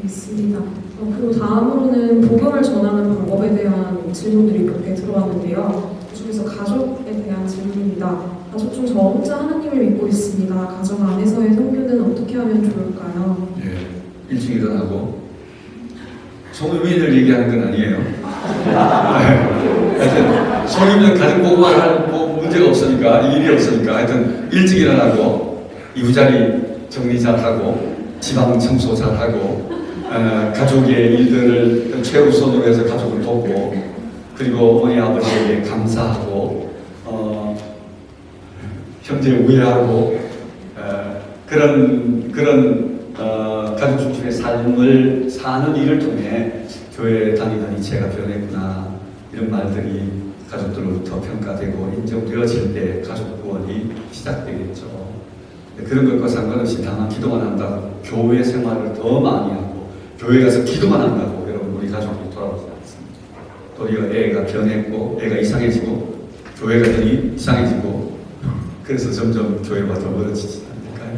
있습니다. 그리고 다음으로는 복음을 전하는 방법에 대한 질문들이 몇 개 들어왔는데요. 그중에서 가족에 대한 질문입니다. 가족 중 저 혼자 하나님을 믿고 있습니다. 가정 안에서의 선교는 어떻게 하면 좋을까요? 예, 일찍 일어나고 성유민을 얘기하는 건 아니에요. 하여튼 성유민은 가정 보고만 할 문제가 없으니까 일이 없으니까 하여튼 일찍 일어나고 이부자리 정리 잘하고 지방 청소 잘하고 가족의 일들을 최우선으로 해서 가족을 돕고 그리고 어머니 아버지에게 감사하고 형제 우애하고 그런 가족 중심의 삶을 사는 일을 통해 교회 다니는 이체가 변했구나 이런 말들이 가족들로부터 평가되고 인정되어질 때 가족 구원이 시작되겠죠. 그런 것과 상관없이 다만 기도만 한다고 교회 생활을 더 많이 하고 교회 가서 기도만 한다고 여러분 우리 가족이 돌아오지 않습니다. 도리어 애가 변했고 애가 이상해지고 교회가 되니 이상해지고 그래서 점점 교회와 더 멀어지지 않을까요?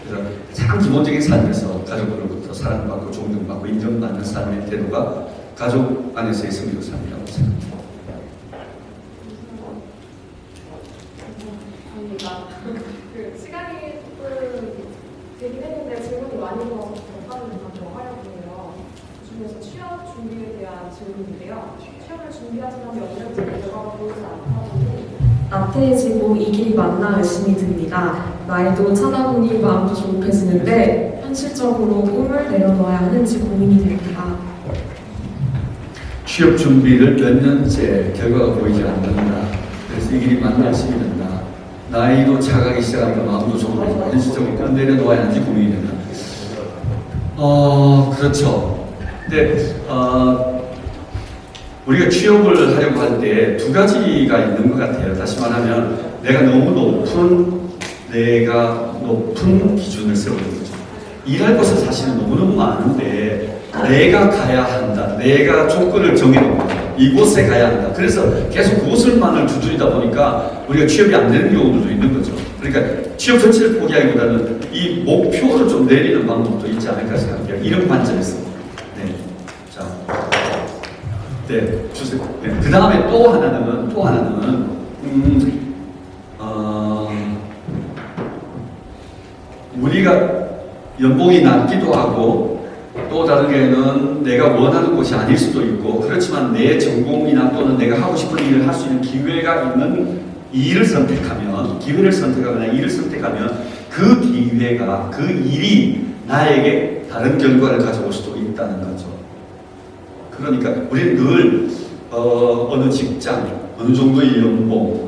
그래서 참 기본적인 삶에서 가족으로부터 사랑받고 존경받고 인정받는 삶의 태도가 가족 안에서의 성경 삶이라고 생각합니다. 시간이 조금 되긴 했는데 질문이 많이 들어와서 답변을 좀 하려고요. 그중에서 취업 준비에 대한 질문인데요. 취업을 준비하지만 몇 년째 결과가 보이지 않다고 나태해지고 이 길이 맞나 의심이 듭니다. 말도 찾아보니 마음도 조급해지는데 현실적으로 꿈을 내려놓아야 하는지 고민이 됩니다. 취업 준비를 몇 년째 결과가 보이지 않는다. 그래서 이 길이 맞나 의심이 든다. 나이도 차가기 시작하니까 마음도 조급해지고 현실적으로 꿈을 내려놓아야 하는지 고민이 된다. 그렇죠. 근데 우리가 취업을 하려고 할 때 두 가지가 있는 것 같아요. 다시 말하면 내가 너무 높은 기준을 세우는 거죠. 일할 것은 사실은 너무너무 많은데 내가 가야 한다. 내가 조건을 정해놓은 거죠. 이곳에 가야 한다. 그래서 계속 그곳을만을 두드리다 보니까 우리가 취업이 안 되는 경우도 있는 거죠. 그러니까 취업 전체를 포기하기보다는 이 목표를 좀 내리는 방법도 있지 않을까 생각해요. 이런 관점에서. 네. 자. 네, 주세요. 네. 그 다음에 또 하나는, 우리가 연봉이 낮기도 하고, 또 다르게는 내가 원하는 곳이 아닐 수도 있고, 그렇지만 내 전공이나 또는 내가 하고 싶은 일을 할 수 있는 기회가 있는 일을 선택하면, 기회를 선택하거나 일을 선택하면, 그 기회가, 그 일이 나에게 다른 결과를 가져올 수도 있다는 거죠. 그러니까 우리는 늘 어느 직장, 어느 정도의 연봉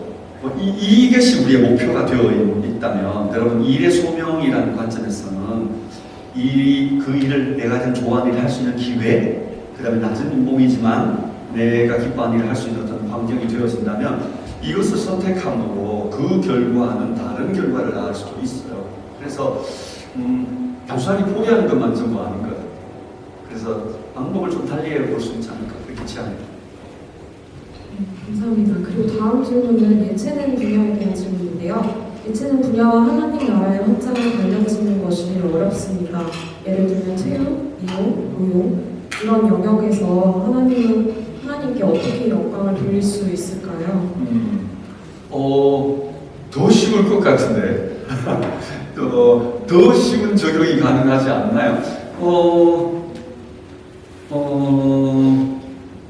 이것이 우리의 목표가 되어 있다면 여러분 일의 소명이라는 관점에서는 그 일을 내가 좀 좋아하는 일을 할 수 있는 기회, 그 다음에 낮은 연봉이지만 내가 기뻐하는 일을 할 수 있는 어떤 환경이 되어진다면 이것을 선택함으로 그 결과는 다른 결과를 낳을 수도 있어요. 그래서 단순하게 포기하는 것만 전부 아닌 것 같아요. 그래서 방법을 좀 달리 볼 수 있지 않을까 그렇게 제안해요. 감사합니다. 그리고 다음 질문은 예체능 분야에 대한 질문인데요. 예체능 분야와 하나님 나라의 확장을 관련짓는 것이 어렵습니다. 예를 들면 체육, 이용, 무용 이런 영역에서 하나님께 어떻게 영광을 돌릴 수 있을까요? 더 쉬울 것 같은데 더 쉬운 적용이 가능하지 않나요?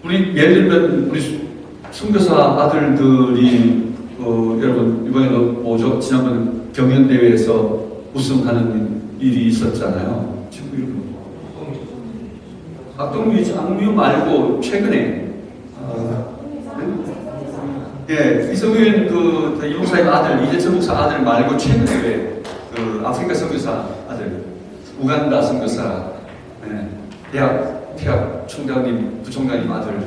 우리 예를 들면 우리 선교사 아들들이 여러분 이번에도 뭐죠? 지난번에 경연대회에서 우승하는 일이 있었잖아요. 지금 이름 악동뮤 말고 최근에 이성윤 그 이목사의 아들 이재철 목사 아들 말고 최근에 왜 그 아프리카 선교사 아들 우간다 선교사 대학 총장님 부총장님 아들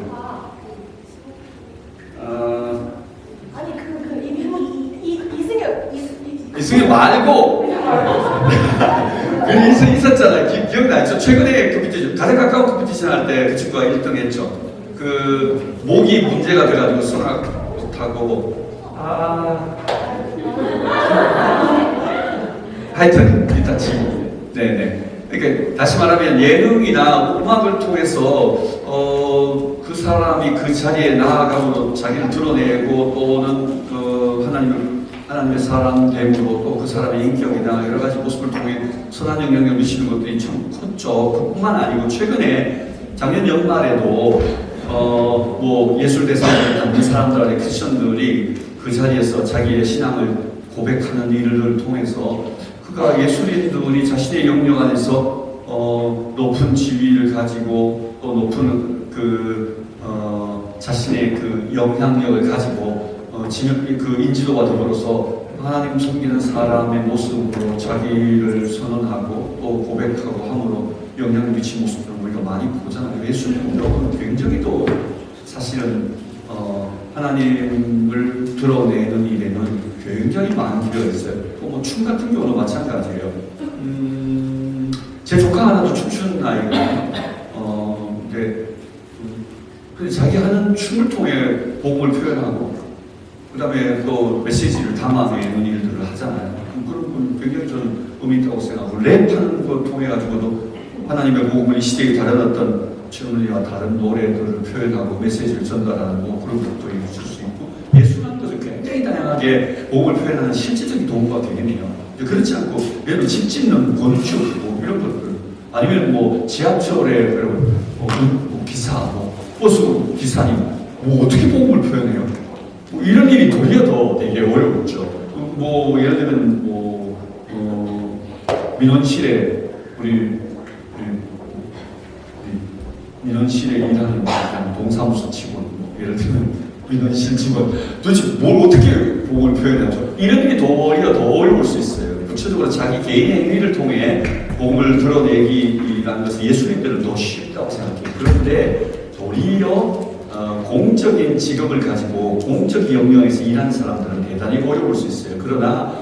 이승엽 말고 그 이승 있었잖아요. 기억나죠? 최근에 컴피티션 가장 가까운 컴피티션 할 때 그 친구가 1등 했죠. 그 목이 문제가 돼가지고 손을 못하고 하여튼 일단 지금 네네. 그러니까 다시 말하면 예능이나 음악을 통해서 그 사람이 그 자리에 나아감으로 자기를 드러내고 또는 하나님의 사람 됨으로 또 그 사람의 인격이나 여러 가지 모습을 통해 선한 영향을 미치는 것들이 참 컸죠. 그뿐만 아니고 최근에 작년 연말에도 뭐 예술대상을 받는 사람들의 크리스천들이 그 자리에서 자기의 신앙을 고백하는 일을 통해서 그가 예술인들이 자신의 영역 안에서 높은 지위를 가지고 또 높은 자신의 그 영향력을 가지고 그 인지도와 더불어서 하나님 섬기는 사람의 모습으로 자기를 선언하고 또 고백하고 함으로 영향을 미친 모습들을 우리가 많이 보잖아요. 예술인들은 굉장히 또 사실은 하나님을 드러내는 일에는 굉장히 많은 기회가 있어요. 또 춤 같은 경우도 마찬가지예요. 제 조카 하나도 춤추는 아이거든요. 근데 자기 하는 춤을 통해 복음을 표현하고 그 다음에 또 메시지를 담아내는 일들을 하잖아요. 그런 건 굉장히 저는 의미 있다고 생각하고 랩하는 걸 통해 가지고도 하나님의 복음을 이 시대에 다른 어떤 체험리와 다른 노래들을 표현하고 메시지를 전달하는 뭐 그런 것도 있을 수 있고 예술하는 것은 굉장히 다양하게 복음을 표현하는 실질적인 도구가 되겠네요. 그렇지 않고 예를 들어 집 짓는 건축 뭐 이런 것들 아니면 뭐 지하철에 뭐 기사 뭐 버스 기사님 뭐 어떻게 복음을 표현해요? 뭐 이런 일이 도리어 더 되게 어려웠죠. 뭐 예를 들면 민원실에 우리 민원실에 일하는 동사무소 직원 예를 들면 민원실 직원 도대체 뭘 어떻게 복음을 표현하죠? 이런 일이 도리어 더 어려울 수 있어요. 구체적으로 자기 개인의 행위를 통해 복음을 드러내기라는 것은 예술인들은 더 쉽다고 생각해요. 그런데 도리어 공적인 직업을 가지고 공적 영역에서 일하는 사람들은 대단히 어려울 수 있어요. 그러나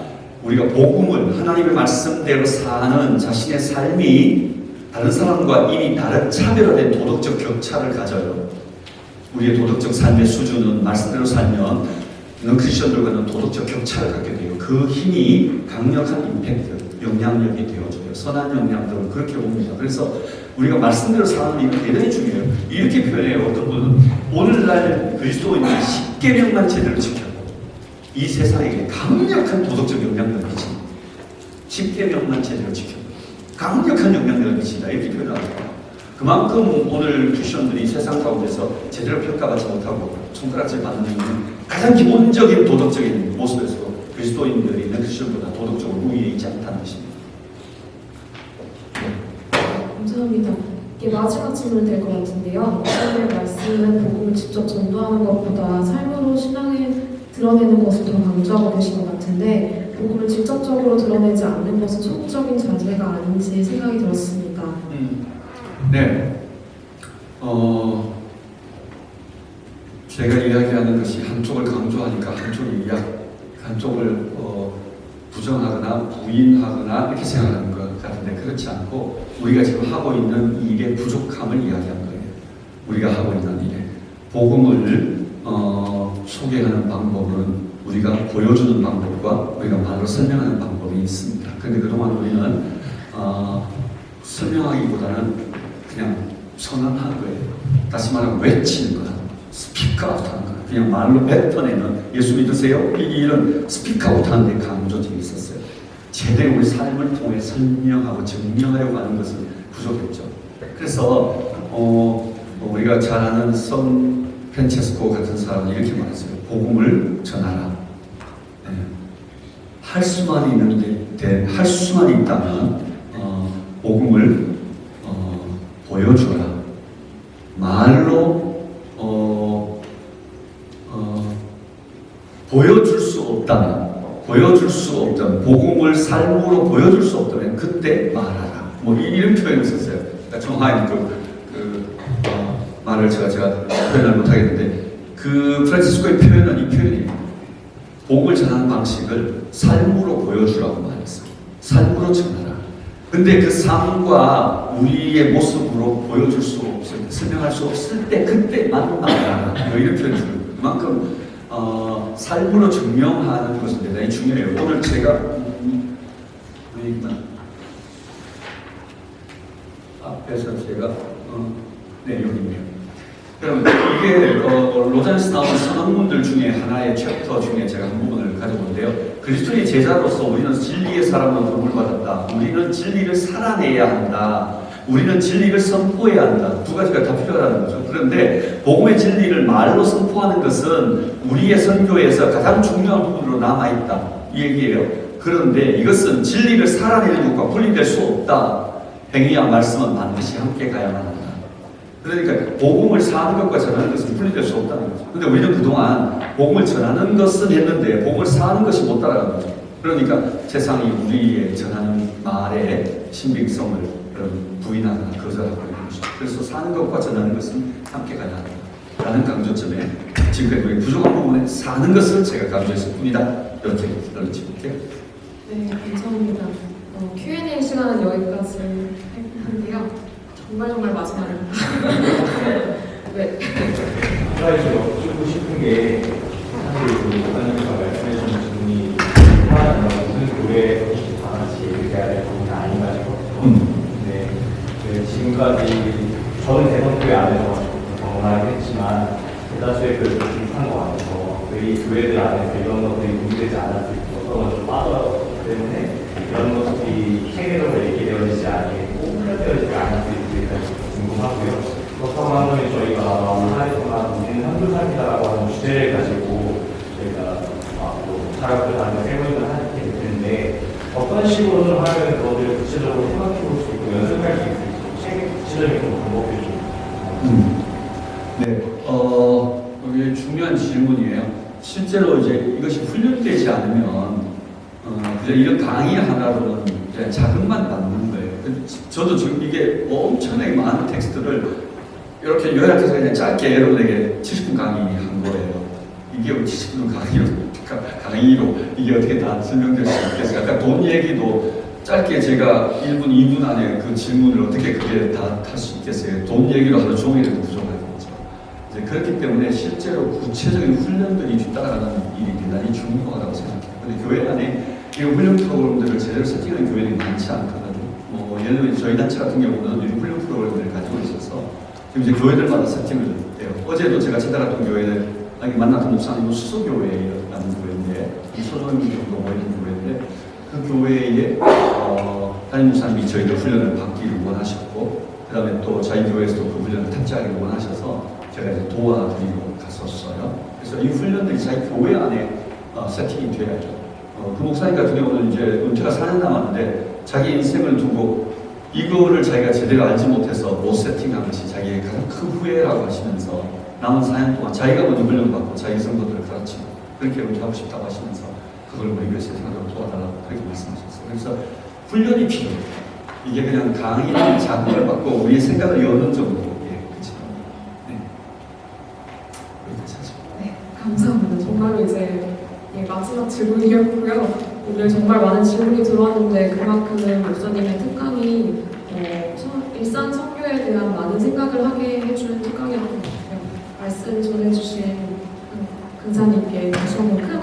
우리가 복음을 하나님의 말씀대로 사는 자신의 삶이 다른 사람과 이미 다른 차별화된 도덕적 격차를 가져요. 우리의 도덕적 삶의 수준은 말씀대로 살면 크리스천들과는 도덕적 격차를 갖게 돼요. 그 힘이 강력한 임팩트, 영향력이 되어줘요. 선한 영향력을 그렇게 봅니다. 그래서 우리가 말씀대로 사는 일이 대단히 중요해요. 이렇게 표현해요. 어떤 분은 오늘날 그리스도인들이 10계명만 제대로 지켜고 이 세상에게 강력한 도덕적 영향력을 미친다. 10계명만 제대로 지켜고 강력한 영향력을 미친다. 이렇게 표현합니다. 그만큼 오늘 크리스천들이 세상 가운데서 제대로 평가받지 못하고 손가락질 받는 이유는 가장 기본적인 도덕적인 모습에서 그리스도인들이 크리스천보다 도덕적으로 우위에 있지 않다는 것입니다. 감사합니다. 이게 마지막 질문 될 것 같은데요. 오늘의 말씀은 복음을 직접 전도하는 것보다 삶으로 신앙을 드러내는 것을 더 강조하고 계신 것 같은데 복음을 직접적으로 드러내지 않는 것은 소극적인 자세가 아닌지 생각이 들었습니다. 네. 제가 이야기하는 것이 한쪽을 강조하니까 한쪽을 부정하거나 부인하거나 이렇게 생각하는 것 같은데 그렇지 않고 우리가 지금 하고 있는 일의 부족함을 이야기한 거예요. 우리가 하고 있는 일에 복음을 소개하는 방법은 우리가 보여주는 방법과 우리가 말로 설명하는 방법이 있습니다. 그런데 그동안 우리는 설명하기보다는 그냥 선언한 거예요. 다시 말하면 외치는 거다. 스피크아웃하는 거예요. 그냥 말로 뱉어내는 예수 믿으세요? 이런 스피크아웃하는 데 강조점이 있었어요. 제대로 우리 삶을 통해 설명하고 증명하려고 하는 것은 부족했죠. 그래서 우리가 잘 아는 성 프란체스코 같은 사람은 이렇게 말했어요. 복음을 전하라. 네. 할 수만 있다면 복음을 보여줘라. 말로 보여줄 수 없다면 복음을 삶으로 보여줄 수 없다면 그때 말하라. 뭐 이런 표현을 썼어요. 그러니까 정확히 말을 제가 표현을 못하겠는데 그 프란치스코의 표현은 이 표현이에요. 복음을 전하는 방식을 삶으로 보여주라고 말했어요. 삶으로 전하라. 근데 그 삶과 우리의 모습으로 보여줄 수 없을 때, 설명할 수 없을 때 그때만 말하라. 이런 표현을 써요. 그만큼 삶으로 증명하는 것은 대단히 중요해요. 오늘 제가 앞에서 제가 여기 있네요. 그럼 이게 로잔에서 나오는 선언문들 중에 하나의 챕터 중에 제가 한 부분을 가져본데요. 그리스도의 제자로서 우리는 진리의 사람으로 부름을 받았다. 우리는 진리를 살아내야 한다. 우리는 진리를 선포해야 한다. 두 가지가 다 필요하다는 거죠. 그런데 복음의 진리를 말로 선포하는 것은 우리의 선교에서 가장 중요한 부분으로 남아있다. 이 얘기예요. 그런데 이것은 진리를 살아내는 것과 분리될 수 없다. 행위와 말씀은 반드시 함께 가야만 한다. 그러니까 복음을 사는 것과 전하는 것은 분리될 수 없다는 거죠. 그런데 우리는 그동안 복음을 전하는 것은 했는데 복음을 사는 것이 못 따라간 거죠. 그러니까 세상이 우리의 전하는 말의 신빙성을 부인하거나 거절하고 있는 것이죠. 그래서 사는 것과 전하는 것은 함께 가야 한다. 라는 강조점에 지금까지 우리 부족한 부분에 사는 것을 제가 강조했을 뿐이다. 이렇게 짚을게요. 네, 감사합니다. Q&A 시간은 여기까지 한데요. 정말 마지막입니다. 네. 한 가지 좀 여쭙고 싶은 게 사실 그 목사님께서 말씀해주신 질문이 무슨 교회 다 같이 얘기해야 될 부분이 아닌가 싶거든요. 네, 지금까지 저는 대성교회 안에서 경험하긴 했지만 대다수의 교회도 비슷한 것 같아서 이 교회들 안에서 이런 것들이 문제되지 않을 수 있고 어떤 건좀 빠져나왔기 때문에 이런 것들이 체계적으로 얘기되어지지 않고 훈련되어지지 않을 수 있을지 궁금하고요. 그렇다고 하면 저희가 올 한 해 동안 우리는 선교사입니다라고 하는 주제를 가지고 저희가 또 사역을 하는 세미나를 하게 될 텐데 어떤 식으로 좀 하면 그것들을 구체적으로 생각해 볼 수 있고 연습할 수 있을지 구체적인 방법이 좀 네, 이게 중요한 질문이에요. 실제로 이제 이것이 훈련되지 않으면 그냥 이런 강의 하나로는 그냥 자극만 받는 거예요. 저도 지금 이게 엄청나게 많은 텍스트를 이렇게 요약해서 그냥 짧게 여러분에게 70분 강의한 거예요. 이게 70분 강의로 이게 어떻게 다 설명될 수 있겠어요? 아까 돈 얘기도 짧게 제가 1분, 2분 안에 그 질문을 어떻게 그게 다 할 수 있겠어요? 돈 얘기로 하루 종일해도 부족하겠죠. 이제 그렇기 때문에 실제로 구체적인 훈련들이 뒤따라가는 일이 대단히 중요하다고 생각해요. 근데 교회 안에 이 훈련 프로그램들을 제대로 세팅하는 교회들이 많지 않거든요. 예를 들면 저희 단체 같은 경우는 이런 훈련 프로그램들을 가지고 있어서 지금 이제 교회들마다 세팅을 해요. 어제도 제가 찾아갔던 교회는 만났던 목사님은 수소교회라는 교회인데 소소님 정도 모이는 교회인데 그 교회에 담임 목사님이 저희들 훈련을 받기를 원하셨고 그 다음에 또 저희 교회에서도 그 훈련을 탑재하기를 원하셔서 제가 이제 도와드리고 갔었어요. 그래서 이 훈련들이 자기 교회 안에 세팅이 돼야죠. 그 목사님 같은 경우는 이제 은퇴가 4년 남았는데 자기 인생을 두고 이거를 자기가 제대로 알지 못해서 못 세팅한 것이 자기의 가장 큰 후회라고 하시면서 남은 4년 동안 자기가 먼저 훈련받고 자기 성도들을 가르치고 그렇게 은퇴하고 싶다고 하시면서 그걸 우리 교회에서 생각을 도와달라고 그렇게 말씀하셨어요. 그래서 훈련이 필요해요. 이게 그냥 강의나 자극을 받고 우리의 생각을 여는 정도의 그치? 네. 그렇게 찾습니다. 네, 감사합니다. 정말로 이제 마지막 질문이었고요. 오늘 정말 많은 질문이 들어왔는데 그만큼 목사님의 특강이 일상 선교에 대한 많은 생각을 하게 해준 특강이었던 것 같아요. 말씀 전해주신 근사님께 다시 한번 큰